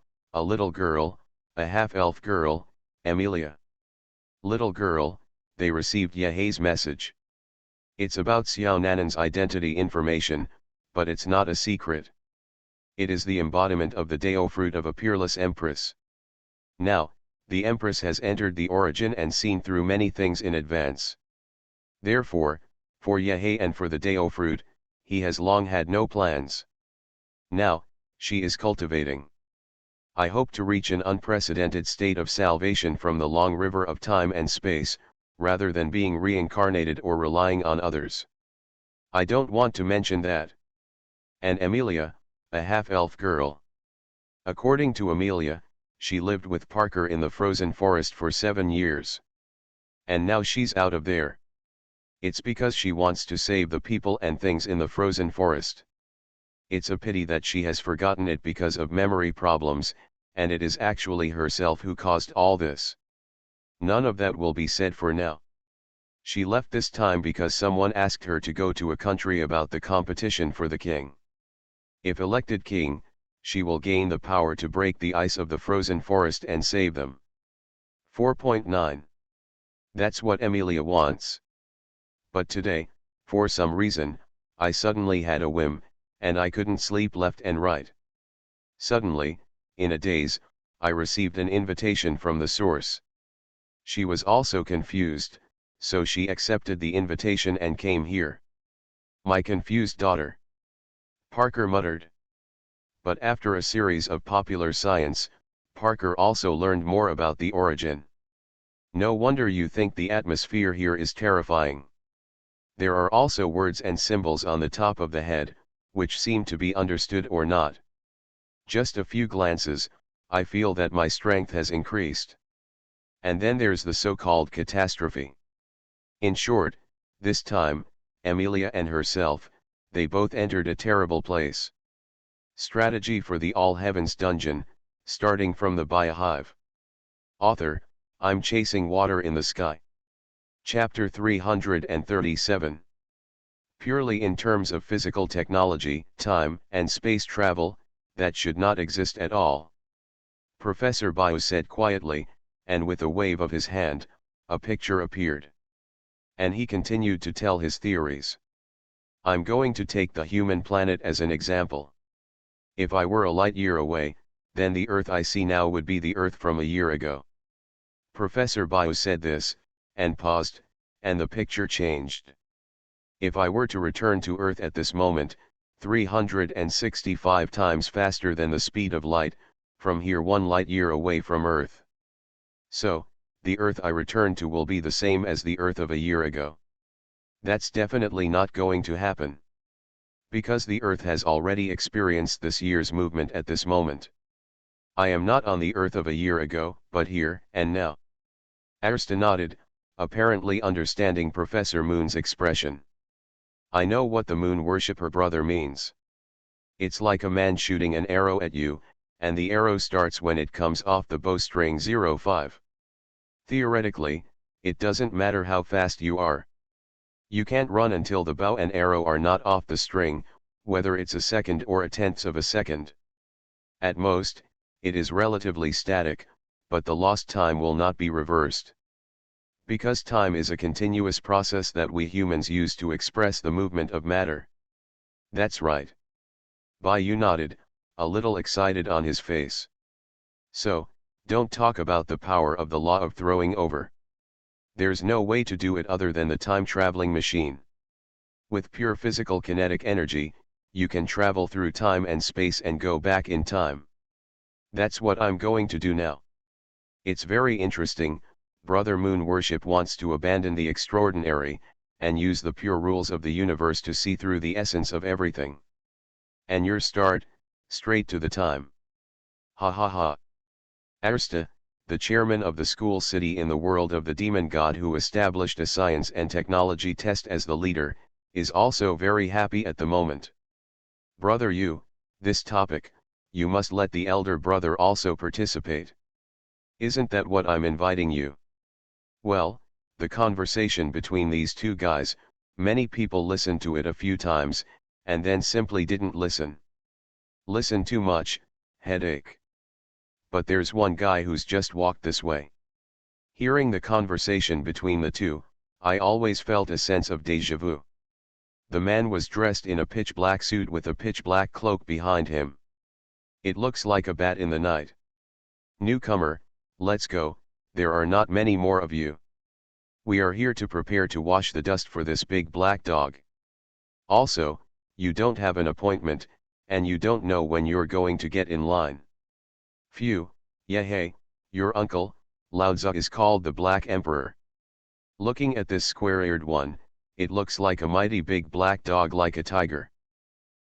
a half-elf girl, Amelia. Little girl, they received Yehei's message. It's about Xiao Nanan's identity information, but it's not a secret. It is the embodiment of the Dao fruit of a peerless empress. Now, the empress has entered the origin and seen through many things in advance. Therefore, for Yehei and for the Dao fruit, he has long had no plans. Now, she is cultivating. I hope to reach an unprecedented state of salvation from the long river of time and space, rather than being reincarnated or relying on others. I don't want to mention that. And Amelia, a half-elf girl. According to Amelia, she lived with Parker in the frozen forest for 7 years. And now she's out of there. It's because she wants to save the people and things in the frozen forest. It's a pity that she has forgotten it because of memory problems, and it is actually herself who caused all this. None of that will be said for now. She left this time because someone asked her to go to a country about the competition for the king. If elected king, she will gain the power to break the ice of the frozen forest and save them. 4.9. That's what Amelia wants. But today, for some reason, I suddenly had a whim, and I couldn't sleep left and right. Suddenly, in a daze, I received an invitation from the source. She was also confused, so she accepted the invitation and came here. My confused daughter. Parker muttered. But after a series of popular science, Parker also learned more about the origin. No wonder you think the atmosphere here is terrifying. There are also words and symbols on the top of the head, which seem to be understood or not. Just a few glances, I feel that my strength has increased. And then there's the so-called catastrophe. In short, this time, Amelia and herself, they both entered a terrible place. Strategy for the All Heavens Dungeon, starting from the Biohive. Author, I'm chasing water in the sky. Chapter 337. Purely in terms of physical technology, time and space travel, that should not exist at all. Professor Bio said quietly, and with a wave of his hand, a picture appeared. And he continued to tell his theories. I'm going to take the human planet as an example. If I were a light year away, then the Earth I see now would be the Earth from a year ago. Professor Bio said this, and paused, and the picture changed. If I were to return to Earth at this moment, 365 times faster than the speed of light, from here 1 light year away from Earth. So, the Earth I return to will be the same as the Earth of a year ago. That's definitely not going to happen. Because the Earth has already experienced this year's movement at this moment. I am not on the Earth of a year ago, but here, and now. Arsta nodded, apparently understanding Professor Moon's expression. I know what the moon worshipper brother means. It's like a man shooting an arrow at you, and the arrow starts when it comes off the bowstring 05. Theoretically, it doesn't matter how fast you are. You can't run until the bow and arrow are not off the string, whether it's a second or a tenth of a second. At most, it is relatively static, but the lost time will not be reversed. Because time is a continuous process that we humans use to express the movement of matter. That's right. Bayou nodded, a little excited on his face. So, don't talk about the power of the law of throwing over. There's no way to do it other than the time-traveling machine. With pure physical kinetic energy, you can travel through time and space and go back in time. That's what I'm going to do now. It's very interesting. Brother Moon Worship wants to abandon the extraordinary, and use the pure rules of the universe to see through the essence of everything. And your start, straight to the time. Ha ha ha. Arsta, the chairman of the school city in the world of the demon god who established a science and technology test as the leader, is also very happy at the moment. Brother this topic, you must let the elder brother also participate. Isn't that what I'm inviting you? Well, the conversation between these two guys, many people listened to it a few times, and then simply didn't listen. Listen too much, headache. But there's one guy who's just walked this way. Hearing the conversation between the two, I always felt a sense of déjà vu. The man was dressed in a pitch black suit with a pitch black cloak behind him. It looks like a bat in the night. Newcomer, let's go, there are not many more of you. We are here to prepare to wash the dust for this big black dog. Also, you don't have an appointment, and you don't know when you're going to get in line. Phew, yeah hey, your uncle, Lao Tzu is called the Black Emperor. Looking at this square-eared one, it looks like a mighty big black dog like a tiger.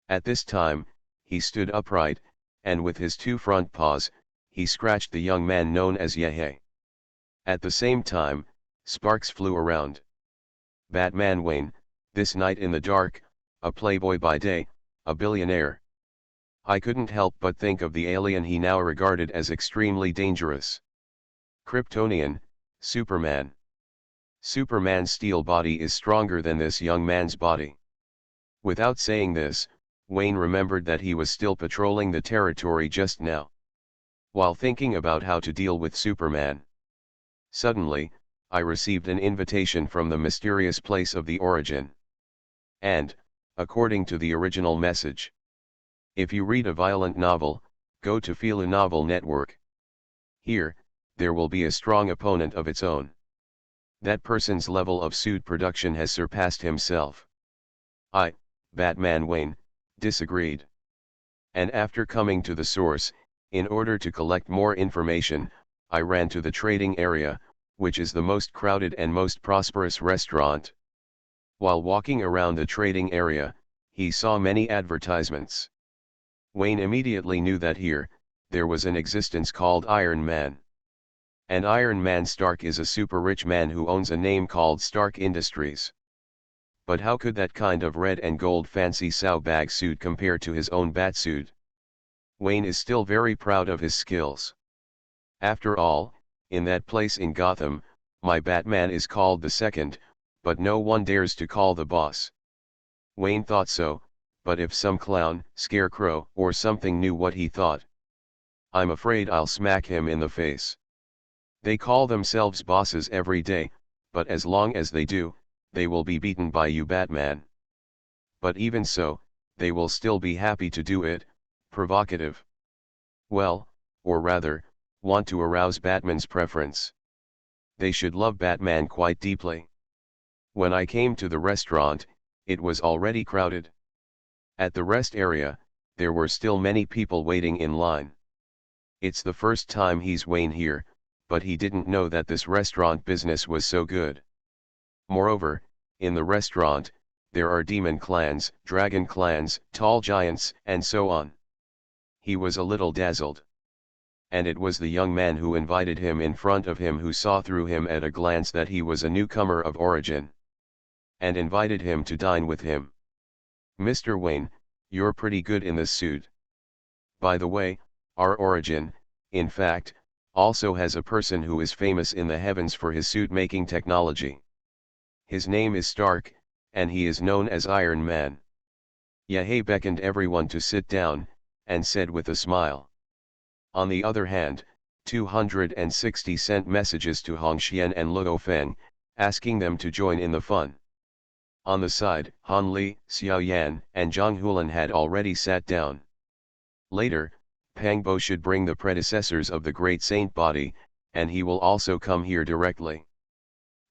At this time, he stood upright, and with his two front paws, he scratched the young man known as Yehei. At the same time, sparks flew around. Batman Wayne, this night in the dark, a playboy by day, a billionaire. I couldn't help but think of the alien he now regarded as extremely dangerous. Kryptonian, Superman. Superman's steel body is stronger than this young man's body. Without saying this, Wayne remembered that he was still patrolling the territory just now. While thinking about how to deal with Superman, suddenly, I received an invitation from the mysterious place of the origin. And, according to the original message, if you read a violent novel, go to Fila Novel Network. Here, there will be a strong opponent of its own. That person's level of suit production has surpassed himself. I, Batman Wayne, disagreed. And after coming to the source, in order to collect more information, I ran to the trading area, which is the most crowded and most prosperous restaurant. While walking around the trading area, he saw many advertisements. Wayne immediately knew that here, there was an existence called Iron Man. And Iron Man Stark is a super rich man who owns a name called Stark Industries. But how could that kind of red and gold fancy Saubag suit compare to his own bat suit? Wayne is still very proud of his skills. After all, in that place in Gotham, my Batman is called the Second, but no one dares to call the boss. Wayne thought so, but if some clown, scarecrow, or something knew what he thought, I'm afraid I'll smack him in the face. They call themselves bosses every day, but as long as they do, they will be beaten by you, Batman. But even so, they will still be happy to do it, provocative. Well, or rather, want to arouse Batman's preference. They should love Batman quite deeply. When I came to the restaurant, it was already crowded. At the rest area, there were still many people waiting in line. It's the first time he's Wayne here, but he didn't know that this restaurant business was so good. Moreover, in the restaurant, there are demon clans, dragon clans, tall giants, and so on. He was a little dazzled. And it was the young man who invited him in front of him who saw through him at a glance that he was a newcomer of origin. And invited him to dine with him. Mr. Wayne, you're pretty good in this suit. By the way, our origin, in fact, also has a person who is famous in the heavens for his suit-making technology. His name is Stark, and he is known as Iron Man. Yahei beckoned everyone to sit down, and said with a smile. On the other hand, 260 sent messages to Hongxian and Luo Feng, asking them to join in the fun. On the side, Han Li, Xiao Yan, and Zhang Hulan had already sat down. Later, Pang Bo should bring the predecessors of the great saint body, and he will also come here directly.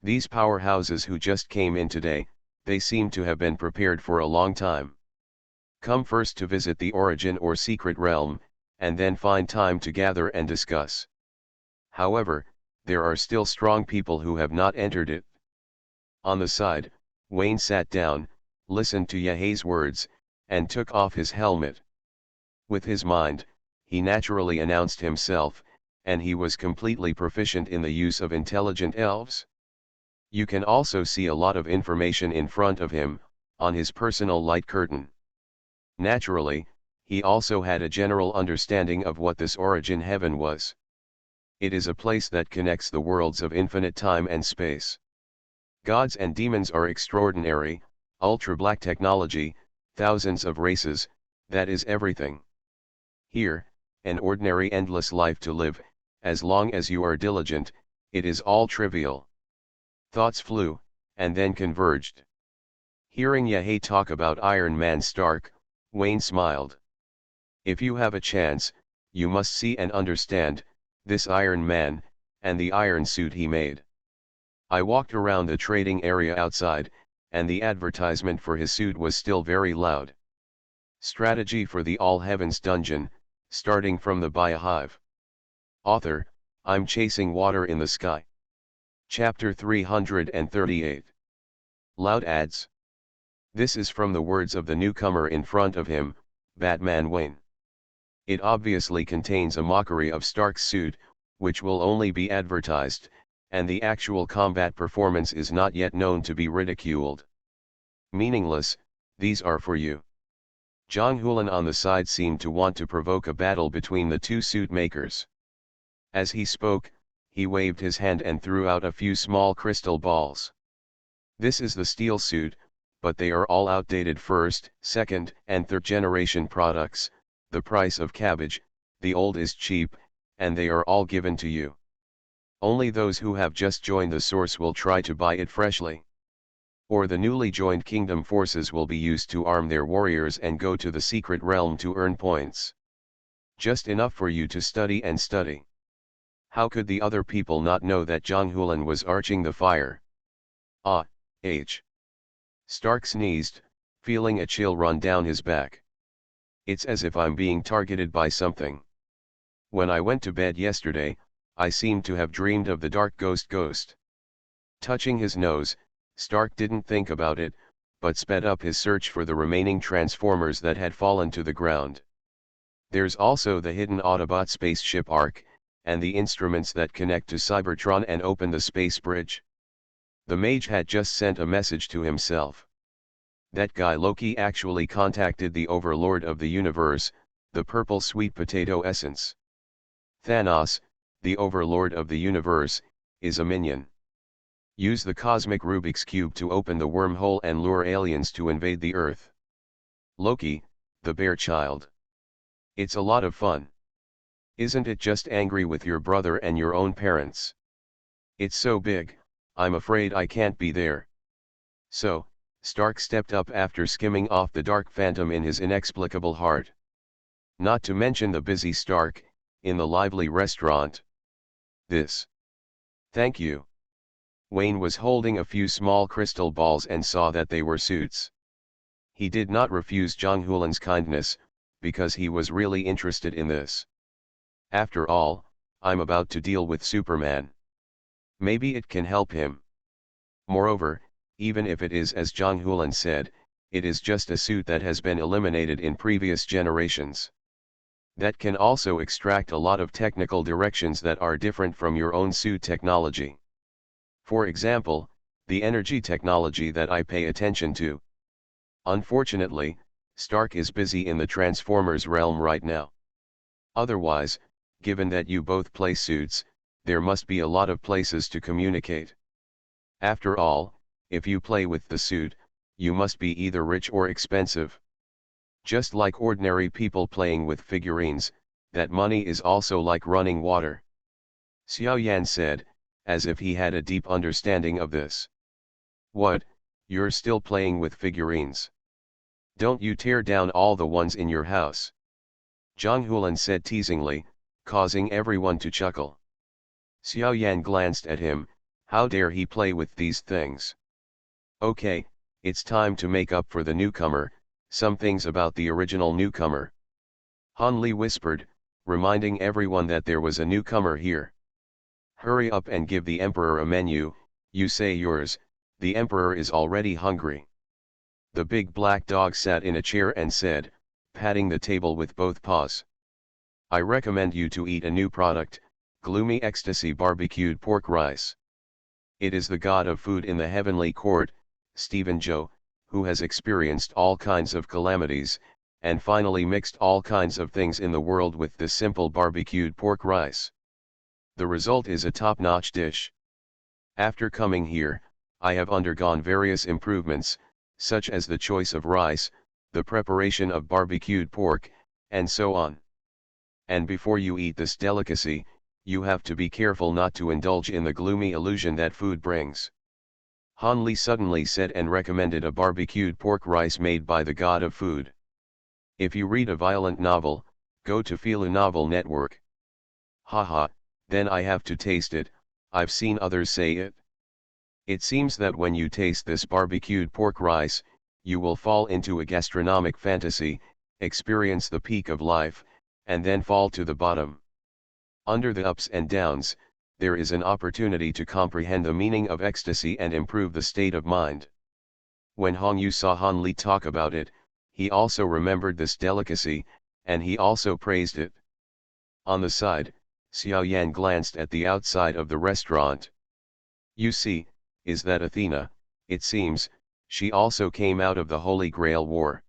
These powerhouses who just came in today, they seem to have been prepared for a long time. Come first to visit the origin or secret realm, and then find time to gather and discuss. However, there are still strong people who have not entered it. On the side, Wayne sat down, listened to Yehei's words, and took off his helmet. With his mind, he naturally announced himself, and he was completely proficient in the use of intelligent elves. You can also see a lot of information in front of him, on his personal light curtain. Naturally, he also had a general understanding of what this origin heaven was. It is a place that connects the worlds of infinite time and space. Gods and demons are extraordinary, ultra-black technology, thousands of races, that is everything. Here, an ordinary endless life to live, as long as you are diligent, it is all trivial. Thoughts flew, and then converged. Hearing Yahya talk about Iron Man Stark, Wayne smiled. If you have a chance, you must see and understand, this Iron Man, and the iron suit he made. I walked around the trading area outside, and the advertisement for his suit was still very loud. Strategy for the All Heavens dungeon, starting from the Biohive. Author, I'm chasing water in the sky. Chapter 338. Loud ads. This is from the words of the newcomer in front of him, Batman Wayne. It obviously contains a mockery of Stark's suit, which will only be advertised, and the actual combat performance is not yet known to be ridiculed. Meaningless, these are for you. Jong Hulan on the side seemed to want to provoke a battle between the two suit makers. As he spoke, he waved his hand and threw out a few small crystal balls. This is the steel suit, but they are all outdated first, second, and third generation products, the price of cabbage, the old is cheap, and they are all given to you. Only those who have just joined the source will try to buy it freshly. Or the newly joined kingdom forces will be used to arm their warriors and go to the secret realm to earn points. Just enough for you to study and study. How could the other people not know that Jong Hulan was arching the fire? Ah, H. Stark sneezed, feeling a chill run down his back. It's as if I'm being targeted by something. When I went to bed yesterday, I seemed to have dreamed of the dark ghost. Touching his nose, Stark didn't think about it, but sped up his search for the remaining transformers that had fallen to the ground. There's also the hidden Autobot spaceship Ark, and the instruments that connect to Cybertron and open the space bridge. The mage had just sent a message to himself. That guy Loki actually contacted the overlord of the universe, the purple sweet potato essence. Thanos, the overlord of the universe, is a minion. Use the cosmic Rubik's Cube to open the wormhole and lure aliens to invade the Earth. Loki, the bear child. It's a lot of fun. Isn't it just angry with your brother and your own parents? It's so big, I'm afraid I can't be there. So, Stark stepped up after skimming off the dark phantom in his inexplicable heart. Not to mention the busy Stark, in the lively restaurant. This. Thank you. Wayne was holding a few small crystal balls and saw that they were suits. He did not refuse Jong Hulan's kindness, because he was really interested in this. After all, I'm about to deal with Superman. Maybe it can help him. Moreover, even if it is as Jong Hulan said, it is just a suit that has been eliminated in previous generations. That can also extract a lot of technical directions that are different from your own suit technology. For example, the energy technology that I pay attention to. Unfortunately, Stark is busy in the Transformers realm right now. Otherwise, given that you both play suits, there must be a lot of places to communicate. After all, if you play with the suit, you must be either rich or expensive. Just like ordinary people playing with figurines, that money is also like running water. Xiao Yan said, as if he had a deep understanding of this. What, you're still playing with figurines? Don't you tear down all the ones in your house? Jong Hulan said teasingly, causing everyone to chuckle. Xiao Yan glanced at him, how dare he play with these things? Okay, it's time to make up for the newcomer, some things about the original newcomer. Han Li whispered, reminding everyone that there was a newcomer here. Hurry up and give the Emperor a menu, you say yours, the Emperor is already hungry. The big black dog sat in a chair and said, patting the table with both paws. I recommend you to eat a new product, Gloomy ecstasy barbecued pork rice. It is the god of food in the heavenly court, Stephen Joe, who has experienced all kinds of calamities, and finally mixed all kinds of things in the world with this simple barbecued pork rice. The result is a top-notch dish. After coming here, I have undergone various improvements, such as the choice of rice, the preparation of barbecued pork, and so on. And before you eat this delicacy, you have to be careful not to indulge in the gloomy illusion that food brings. Han Li suddenly said and recommended a barbecued pork rice made by the god of food. If you read a violent novel, go to Filu Novel Network. Haha, then I have to taste it, I've seen others say it. It seems that when you taste this barbecued pork rice, you will fall into a gastronomic fantasy, experience the peak of life, and then fall to the bottom. Under the ups and downs, there is an opportunity to comprehend the meaning of ecstasy and improve the state of mind. When Hong Yu saw Han Li talk about it, he also remembered this delicacy, and he also praised it. On the side, Xiao Yan glanced at the outside of the restaurant. You see, is that Athena? It seems, she also came out of the Holy Grail War.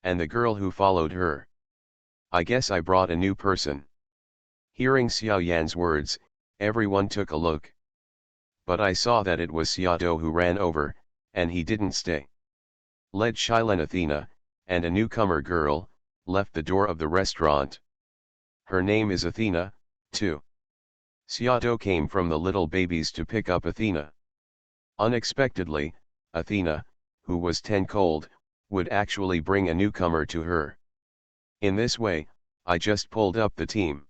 And the girl who followed her. I guess I brought a new person. Hearing Xiao Yan's words, everyone took a look. But I saw that it was Xiao who ran over, and he didn't stay. Led Shilen Athena, and a newcomer girl, left the door of the restaurant. Her name is Athena, too. Xiao came from the little babies to pick up Athena. Unexpectedly, Athena, who was 10 cold, would actually bring a newcomer to her. In this way, I just pulled up the team.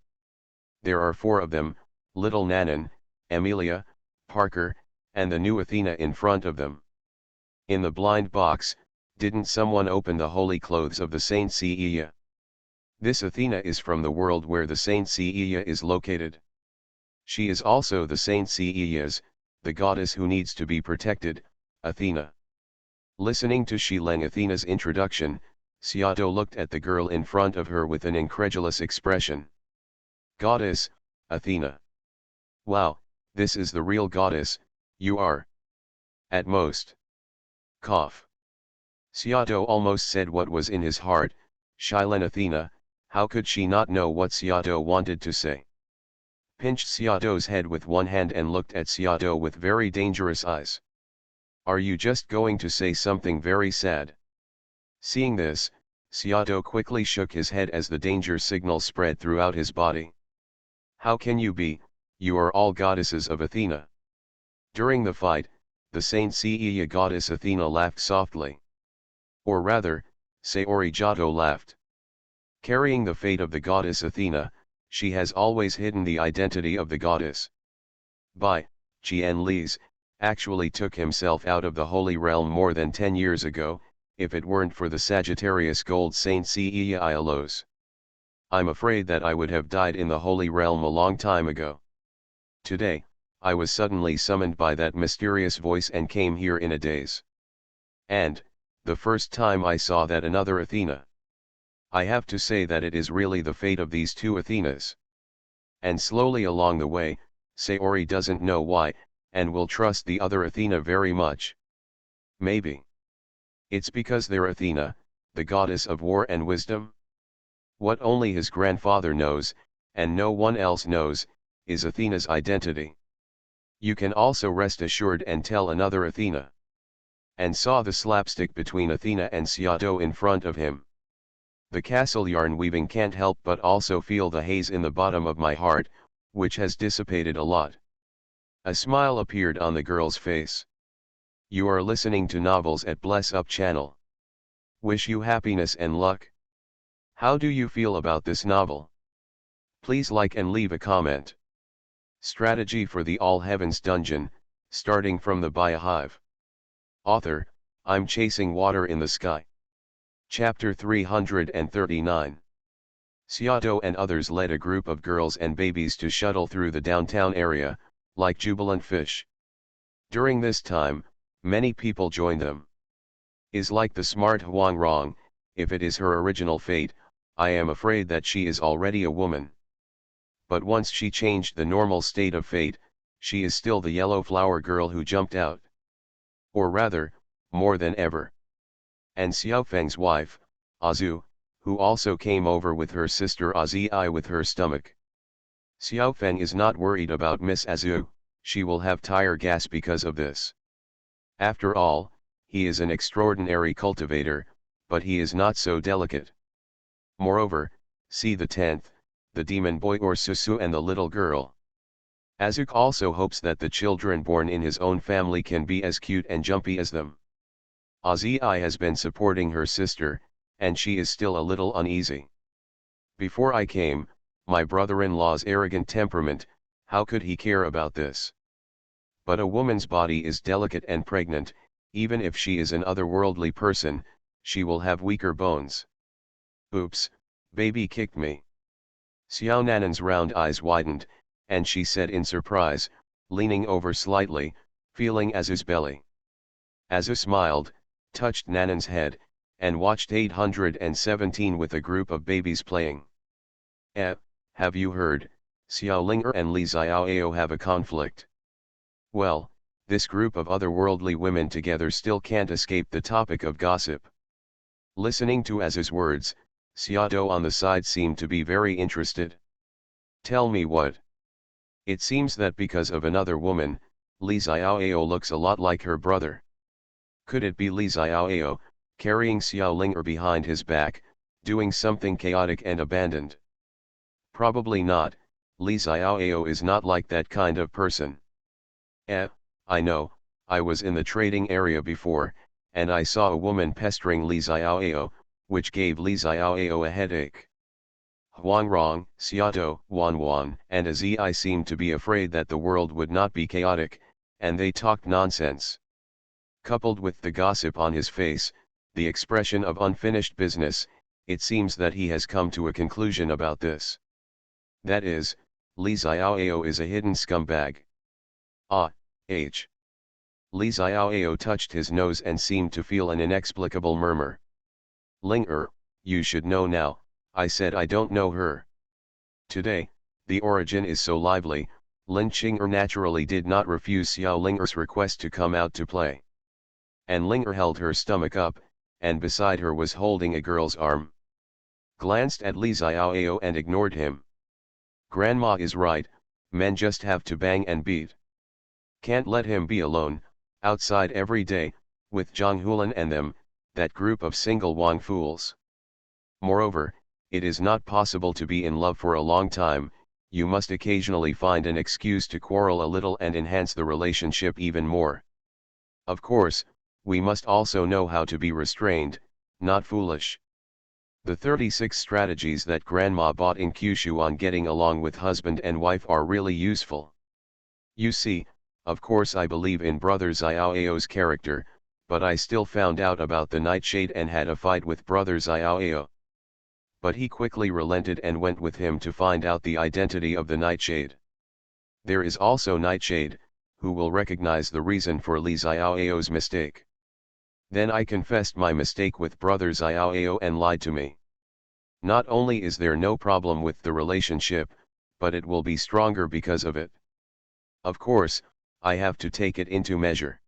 There are 4 of them, little Nanan, Amelia, Parker, and the new Athena in front of them. In the blind box, didn't someone open the holy clothes of the Saint Cecilia? This Athena is from the world where the Saint Cecilia is located. She is also the Saint Cecilia's, the goddess who needs to be protected, Athena. Listening to Shileng Athena's introduction, Xiao looked at the girl in front of her with an incredulous expression. Goddess, Athena. Wow, this is the real goddess, you are. At most. Cough. Xiao almost said what was in his heart, Shilen Athena, how could she not know what Xiao wanted to say? Pinched Xiao's head with one hand and looked at Xiao with very dangerous eyes. Are you just going to say something very sad? Seeing this, Xiao quickly shook his head as the danger signal spread throughout his body. How can you be, you are all goddesses of Athena. During the fight, the Saint Cecilia goddess Athena laughed softly. Or rather, Sayori Jato laughed. Carrying the fate of the goddess Athena, she has always hidden the identity of the goddess. Qian Li's, actually took himself out of the Holy Realm more than 10 years ago, if it weren't for the Sagittarius gold Saint Cecilia Ialos. I'm afraid that I would have died in the Holy Realm a long time ago. Today, I was suddenly summoned by that mysterious voice and came here in a daze. And, the first time I saw that another Athena. I have to say that it is really the fate of these 2 Athenas. And slowly along the way, Sayori doesn't know why, and will trust the other Athena very much. Maybe. It's because they're Athena, the goddess of war and wisdom. What only his grandfather knows, and no one else knows, is Athena's identity. You can also rest assured and tell another Athena. And saw the slapstick between Athena and Xiao in front of him. The castle yarn weaving can't help but also feel the haze in the bottom of my heart, which has dissipated a lot. A smile appeared on the girl's face. You are listening to novels at Bless Up channel. Wish you happiness and luck. How do you feel about this novel? Please like and leave a comment. Strategy for the All Heavens Dungeon, starting from the Biohive. Author, I'm chasing water in the sky. Chapter 339. Xiao and others led a group of girls and babies to shuttle through the downtown area, like jubilant fish. During this time, many people joined them. Is like the smart Huang Rong, if it is her original fate, I am afraid that she is already a woman. But once she changed the normal state of fate, she is still the yellow flower girl who jumped out. Or rather, more than ever. And Xiaofeng's wife, Azu, who also came over with her sister Azi with her stomach. Xiaofeng is not worried about Miss Azu, she will have tire gas because of this. After all, he is an extraordinary cultivator, but he is not so delicate. Moreover, see the 10th, the demon boy or Susu and the little girl. Azuk also hopes that the children born in his own family can be as cute and jumpy as them. Azi has been supporting her sister, and she is still a little uneasy. Before I came, my brother-in-law's arrogant temperament, how could he care about this? But a woman's body is delicate and pregnant, even if she is an otherworldly person, she will have weaker bones. Oops, baby kicked me. Xiao Nanan's round eyes widened, and she said in surprise, leaning over slightly, feeling Azu's belly. Azu smiled, touched Nanan's head, and watched 817 with a group of babies playing. Have you heard, Xiao Linger and Li Xiaoao have a conflict? Well, this group of otherworldly women together still can't escape the topic of gossip. Listening to Azu's words, Xiao on the side seemed to be very interested. Tell me what? It seems that because of another woman, Li Xiaoao looks a lot like her brother. Could it be Li Xiaoao, carrying Xiao Linger behind his back, doing something chaotic and abandoned? Probably not, Li Xiaoao is not like that kind of person. I know, I was in the trading area before, and I saw a woman pestering Li Xiaoao, which gave Li Xiaoao a headache. Huangrong, Xiaoto, Wanwan, and Azi seemed to be afraid that the world would not be chaotic, and they talked nonsense. Coupled with the gossip on his face, the expression of unfinished business, it seems that he has come to a conclusion about this. That is, Li Xiaoao is a hidden scumbag. Li Xiaoao touched his nose and seemed to feel an inexplicable murmur. Linger, you should know now, I said I don't know her. Today, the origin is so lively, Lin Qinger naturally did not refuse Xiao Linger's request to come out to play. And Linger held her stomach up, and beside her was holding a girl's arm. Glanced at Li Xiaoao and ignored him. Grandma is right, men just have to bang and beat. Can't let him be alone, outside every day, with Zhang Hulan and them, that group of single Wang fools. Moreover, it is not possible to be in love for a long time, you must occasionally find an excuse to quarrel a little and enhance the relationship even more. Of course, we must also know how to be restrained, not foolish. The 36 strategies that Grandma bought in Kyushu on getting along with husband and wife are really useful. You see, of course I believe in Brother Xiaoao's character, but I still found out about the Nightshade and had a fight with Brother Xiaoao. But he quickly relented and went with him to find out the identity of the Nightshade. There is also Nightshade, who will recognize the reason for Li Xiaoao's mistake. Then I confessed my mistake with Brother Xiaoao and lied to me. Not only is there no problem with the relationship, but it will be stronger because of it. Of course, I have to take it into measure.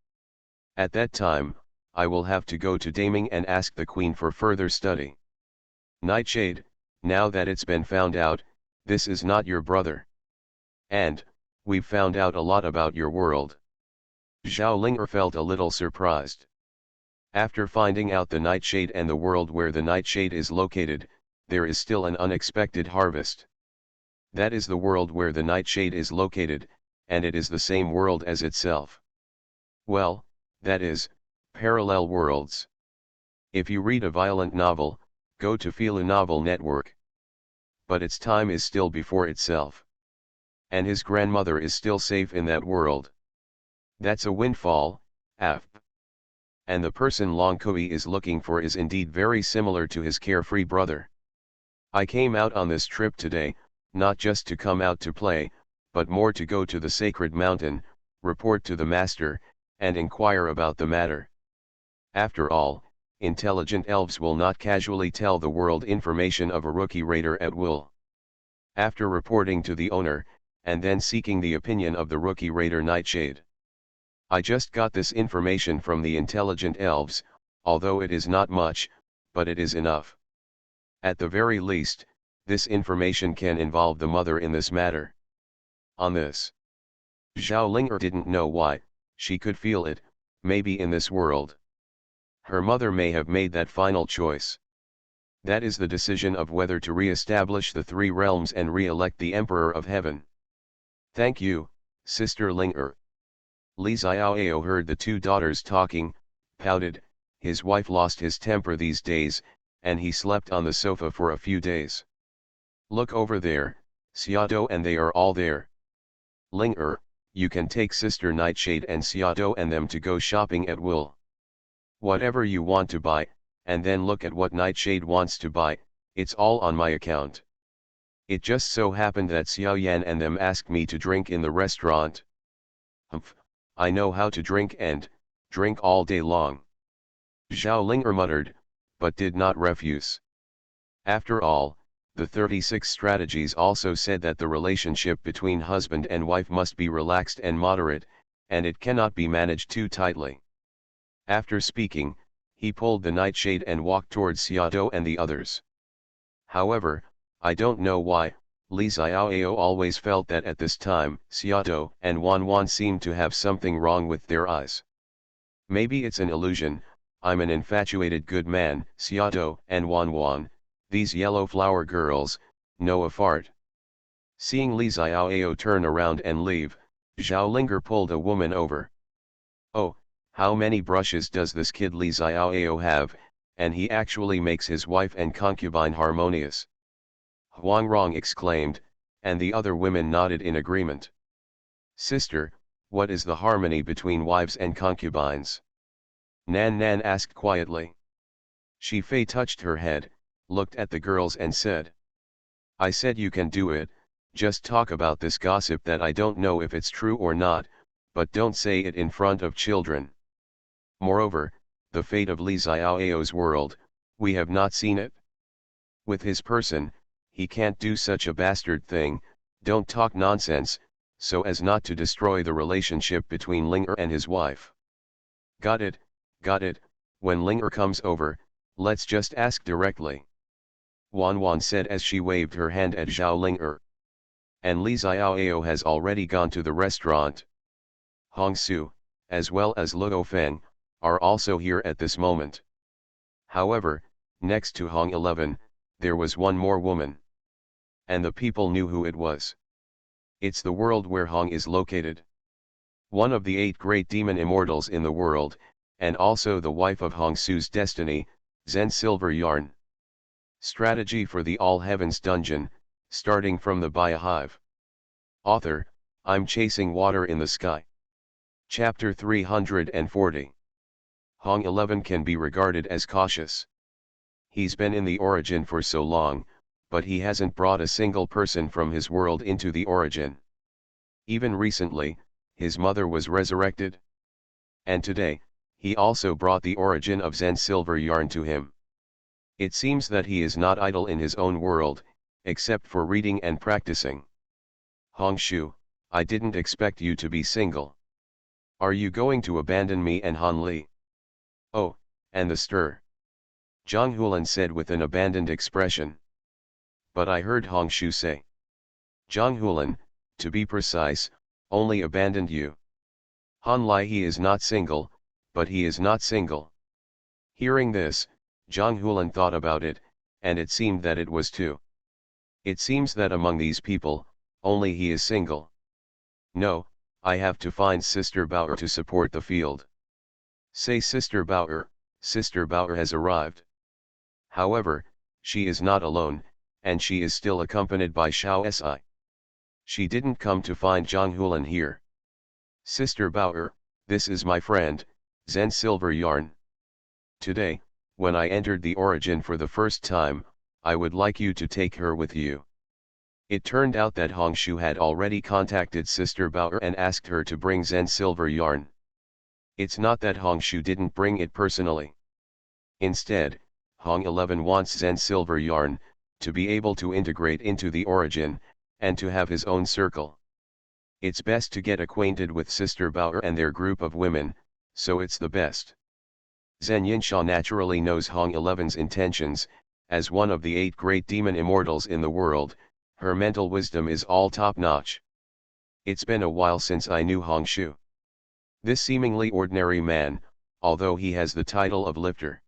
At that time, I will have to go to Daming and ask the Queen for further study. Nightshade, now that it's been found out, this is not your brother. And, we've found out a lot about your world. Zhao Linger felt a little surprised. After finding out the Nightshade and the world where the Nightshade is located, there is still an unexpected harvest. That is the world where the Nightshade is located, and it is the same world as itself. Well, that is, parallel worlds. If you read a violent novel, go to Fila Novel Network. But its time is still before itself. And his grandmother is still safe in that world. That's a windfall, and the person Long Kui is looking for is indeed very similar to his carefree brother. I came out on this trip today, not just to come out to play, but more to go to the sacred mountain, report to the master, and inquire about the matter. After all, intelligent elves will not casually tell the world information of a rookie raider at will. After reporting to the owner, and then seeking the opinion of the rookie raider Nightshade. I just got this information from the intelligent elves, although it is not much, but it is enough. At the very least, this information can involve the mother in this matter. On this, Zhao Ling'er didn't know why, she could feel it, maybe in this world. Her mother may have made that final choice. That is the decision of whether to re-establish the three realms and re-elect the Emperor of Heaven. Thank you, Sister Ling'er. Li Xiaoao heard the two daughters talking, pouted, his wife lost his temper these days, and he slept on the sofa for a few days. Look over there, Xiaodo and they are all there. Ling'er, you can take Sister Nightshade and Xiaodo and them to go shopping at will. Whatever you want to buy, and then look at what Nightshade wants to buy, it's all on my account. It just so happened that Xiao Yan and them asked me to drink in the restaurant. Humph, I know how to drink and drink all day long. Zhao Ling'er muttered, but did not refuse. After all, the 36 strategies also said that the relationship between husband and wife must be relaxed and moderate, and it cannot be managed too tightly. After speaking, he pulled the nightshade and walked towards Xiaodo and the others. However, I don't know why, Li Xiaoao always felt that at this time, Xiaodo and Wan seemed to have something wrong with their eyes. Maybe it's an illusion, I'm an infatuated good man, Xiaodo and Wan, these yellow flower girls, no a fart. Seeing Li Xiaoao turn around and leave, Zhao Ling'er pulled a woman over. Oh, how many brushes does this kid Li Xiaoao have, and he actually makes his wife and concubine harmonious. Huang Rong exclaimed, and the other women nodded in agreement. Sister, what is the harmony between wives and concubines? Nan asked quietly. Shi Fei touched her head, looked at the girls and said. I said you can do it, just talk about this gossip that I don't know if it's true or not, but don't say it in front of children. Moreover, the fate of Li Xiaoao's world, we have not seen it. With his person, he can't do such a bastard thing, don't talk nonsense, so as not to destroy the relationship between Ling'er and his wife. Got it, when Ling'er comes over, let's just ask directly. Wan said as she waved her hand at Zhao Ling'er. And Li Xiaoao has already gone to the restaurant. Hong Su, as well as Luo Feng, are also here at this moment. However, next to Hong 11, there was one more woman. And the people knew who it was. It's the world where Hong is located. One of the 8 great demon immortals in the world, and also the wife of Hong Su's destiny, Zen Silver Yarn. Strategy for the All Heavens Dungeon, starting from the Biohive. Author, I'm Chasing Water in the Sky. Chapter 340. Hong 11 can be regarded as cautious. He's been in the origin for so long, but he hasn't brought a single person from his world into the origin. Even recently, his mother was resurrected. And today, he also brought the origin of Zen Silver Yarn to him. It seems that he is not idle in his own world, except for reading and practicing. Hong Shu, I didn't expect you to be single. Are you going to abandon me and Han Li? Oh, and the stir. Zhang Hulan said with an abandoned expression. But I heard Hong Shu say. Zhang Hulan, to be precise, only abandoned you. Han Li he is not single, but he is not single. Hearing this, Zhang Hulan thought about it, and it seemed that it was too. It seems that among these people, only he is single. No, I have to find Sister Bauer to support the field. Say Sister Bauer has arrived. However, she is not alone, and she is still accompanied by Xiao Si. She didn't come to find Zhang Hulan here. Sister Bauer, this is my friend, Zen Silver Yarn. Today, when I entered the origin for the first time, I would like you to take her with you. It turned out that Hong Shu had already contacted Sister Bauer and asked her to bring Zen Silver Yarn. It's not that Hong Shu didn't bring it personally. Instead, Hong 11 wants Zen Silver Yarn to be able to integrate into the origin, and to have his own circle. It's best to get acquainted with Sister Bauer and their group of women, so it's the best. Zhen Yinsha naturally knows Hong 11's intentions. As one of the 8 great demon immortals in the world, her mental wisdom is all top-notch. It's been a while since I knew Hong Shu. This seemingly ordinary man, although he has the title of lifter.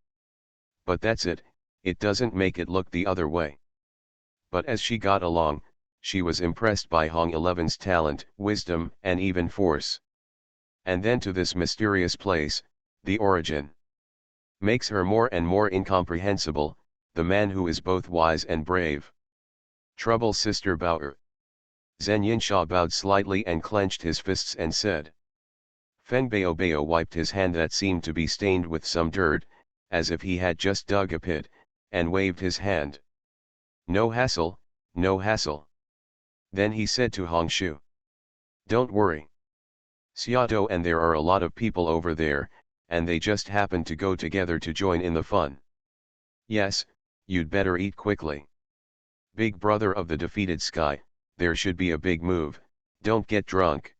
But that's it, it doesn't make it look the other way. But as she got along, she was impressed by Hong 11's talent, wisdom, and even force. And then to this mysterious place, the origin. Makes her more and more incomprehensible, the man who is both wise and brave. Trouble Sister Bauer. Zhen Yinsha bowed slightly and clenched his fists and said. Feng Baobao wiped his hand that seemed to be stained with some dirt, as if he had just dug a pit, and waved his hand. No hassle, no hassle. Then he said to Hong Shu. Don't worry. Xiaodo and there are a lot of people over there, and they just happen to go together to join in the fun. Yes, you'd better eat quickly. Big brother of the defeated sky, there should be a big move, don't get drunk.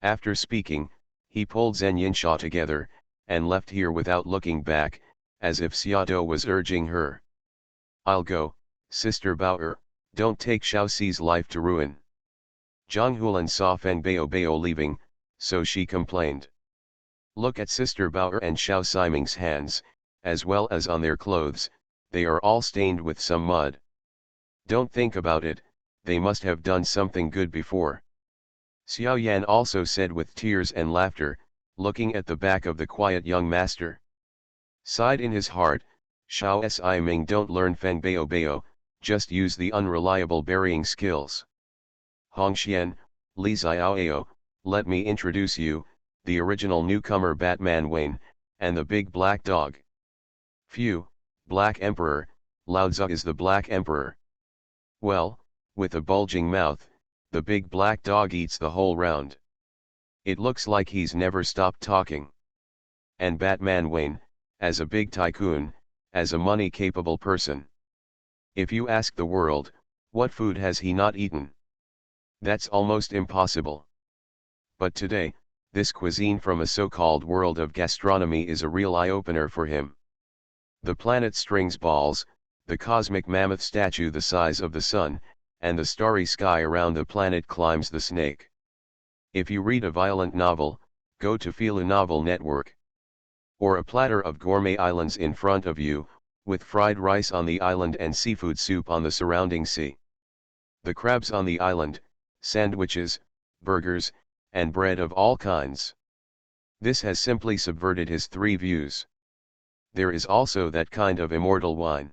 After speaking, he pulled Zhen Yinsha together, and left here without looking back, as if Xiaodo was urging her. I'll go, Sister Bauer, don't take Xiaoxi's life to ruin. Zhang Hulan saw Feng Baobao leaving, so she complained. Look at Sister Bauer and Xiao Siming's hands, as well as on their clothes, they are all stained with some mud. Don't think about it, they must have done something good before. Xiao Yan also said with tears and laughter, looking at the back of the quiet young master. Sighed in his heart, Xiao Siming don't learn Feng Baobao, just use the unreliable burying skills. Hong Xian, Li Xiaoao, let me introduce you, the original newcomer Batman Wayne, and the big black dog. Phew, Black Emperor, Lao Tzu is the Black Emperor. Well, with a bulging mouth, the big black dog eats the whole round. It looks like he's never stopped talking. And Batman Wayne, as a big tycoon, as a money-capable person. If you ask the world, what food has he not eaten? That's almost impossible. But today, this cuisine from a so-called world of gastronomy is a real eye-opener for him. The planet strings balls, the cosmic mammoth statue the size of the sun, and the starry sky around the planet climbs the snake. If you read a violent novel, go to Feel a Novel Network. Or a platter of gourmet islands in front of you, with fried rice on the island and seafood soup on the surrounding sea. The crabs on the island, sandwiches, burgers, and bread of all kinds. This has simply subverted his 3 views. There is also that kind of immortal wine.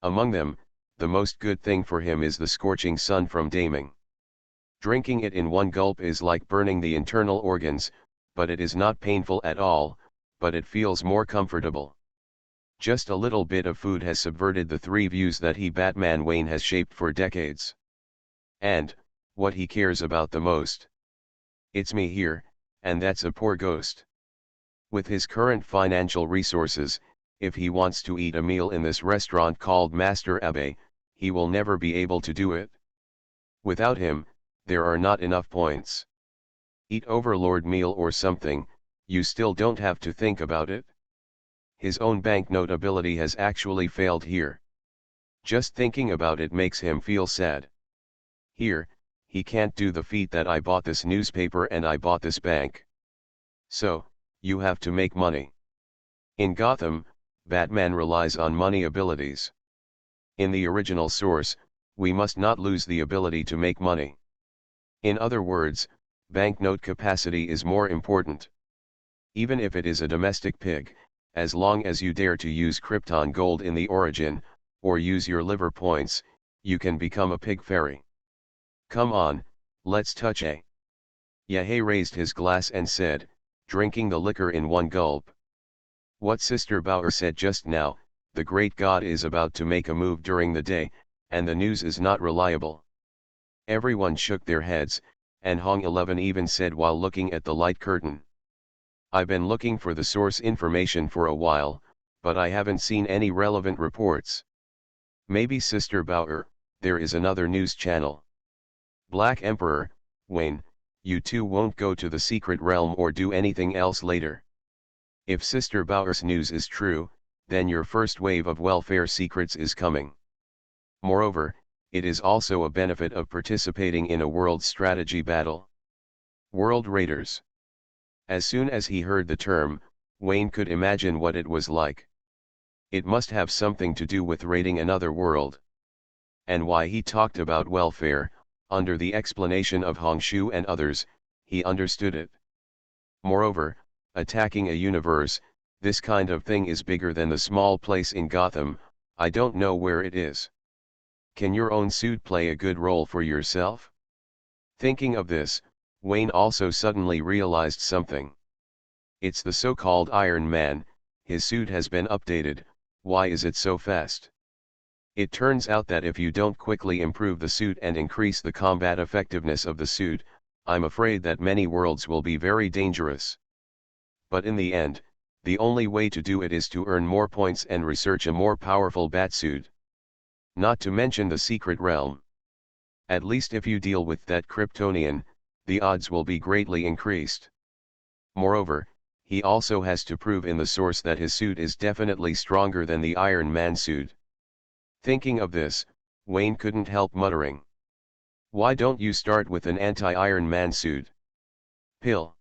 Among them, the most good thing for him is the scorching sun from Daming. Drinking it in one gulp is like burning the internal organs, but it is not painful at all, but it feels more comfortable. Just a little bit of food has subverted the 3 views that he Batman Wayne has shaped for decades. And, what he cares about the most. It's me here, and that's a poor ghost. With his current financial resources, if he wants to eat a meal in this restaurant called Master Abe, he will never be able to do it. Without him, there are not enough points. Eat overlord meal or something, you still don't have to think about it. His own banknote ability has actually failed here. Just thinking about it makes him feel sad. Here, he can't do the feat that I bought this newspaper and I bought this bank. So, you have to make money. In Gotham, Batman relies on money abilities. In the original source, we must not lose the ability to make money. In other words, banknote capacity is more important. Even if it is a domestic pig, as long as you dare to use Krypton gold in the origin, or use your liver points, you can become a pig fairy. Come on, let's touch a. Yahei raised his glass and said, drinking the liquor in one gulp. What Sister Bauer said just now, the great god is about to make a move during the day, and the news is not reliable. Everyone shook their heads, and Hong 11 even said while looking at the light curtain. I've been looking for the source information for a while, but I haven't seen any relevant reports. Maybe Sister Bauer, there is another news channel. Black Emperor, Wayne, you two won't go to the secret realm or do anything else later. If Sister Bauer's news is true, then your first wave of welfare secrets is coming. Moreover, it is also a benefit of participating in a world strategy battle. World Raiders. As soon as he heard the term, Wayne could imagine what it was like. It must have something to do with raiding another world. And why he talked about welfare, under the explanation of Hongshu and others, he understood it. Moreover, attacking a universe, this kind of thing is bigger than the small place in Gotham. I don't know where it is. Can your own suit play a good role for yourself? Thinking of this, Wayne also suddenly realized something. It's the so-called Iron Man. His suit has been updated. Why is it so fast? It turns out that if you don't quickly improve the suit and increase the combat effectiveness of the suit, I'm afraid that many worlds will be very dangerous. But in the end, the only way to do it is to earn more points and research a more powerful batsuit. Not to mention the secret realm. At least if you deal with that Kryptonian, the odds will be greatly increased. Moreover, he also has to prove in the source that his suit is definitely stronger than the Iron Man suit. Thinking of this, Wayne couldn't help muttering. Why don't you start with an anti-Iron Man suit? Pill.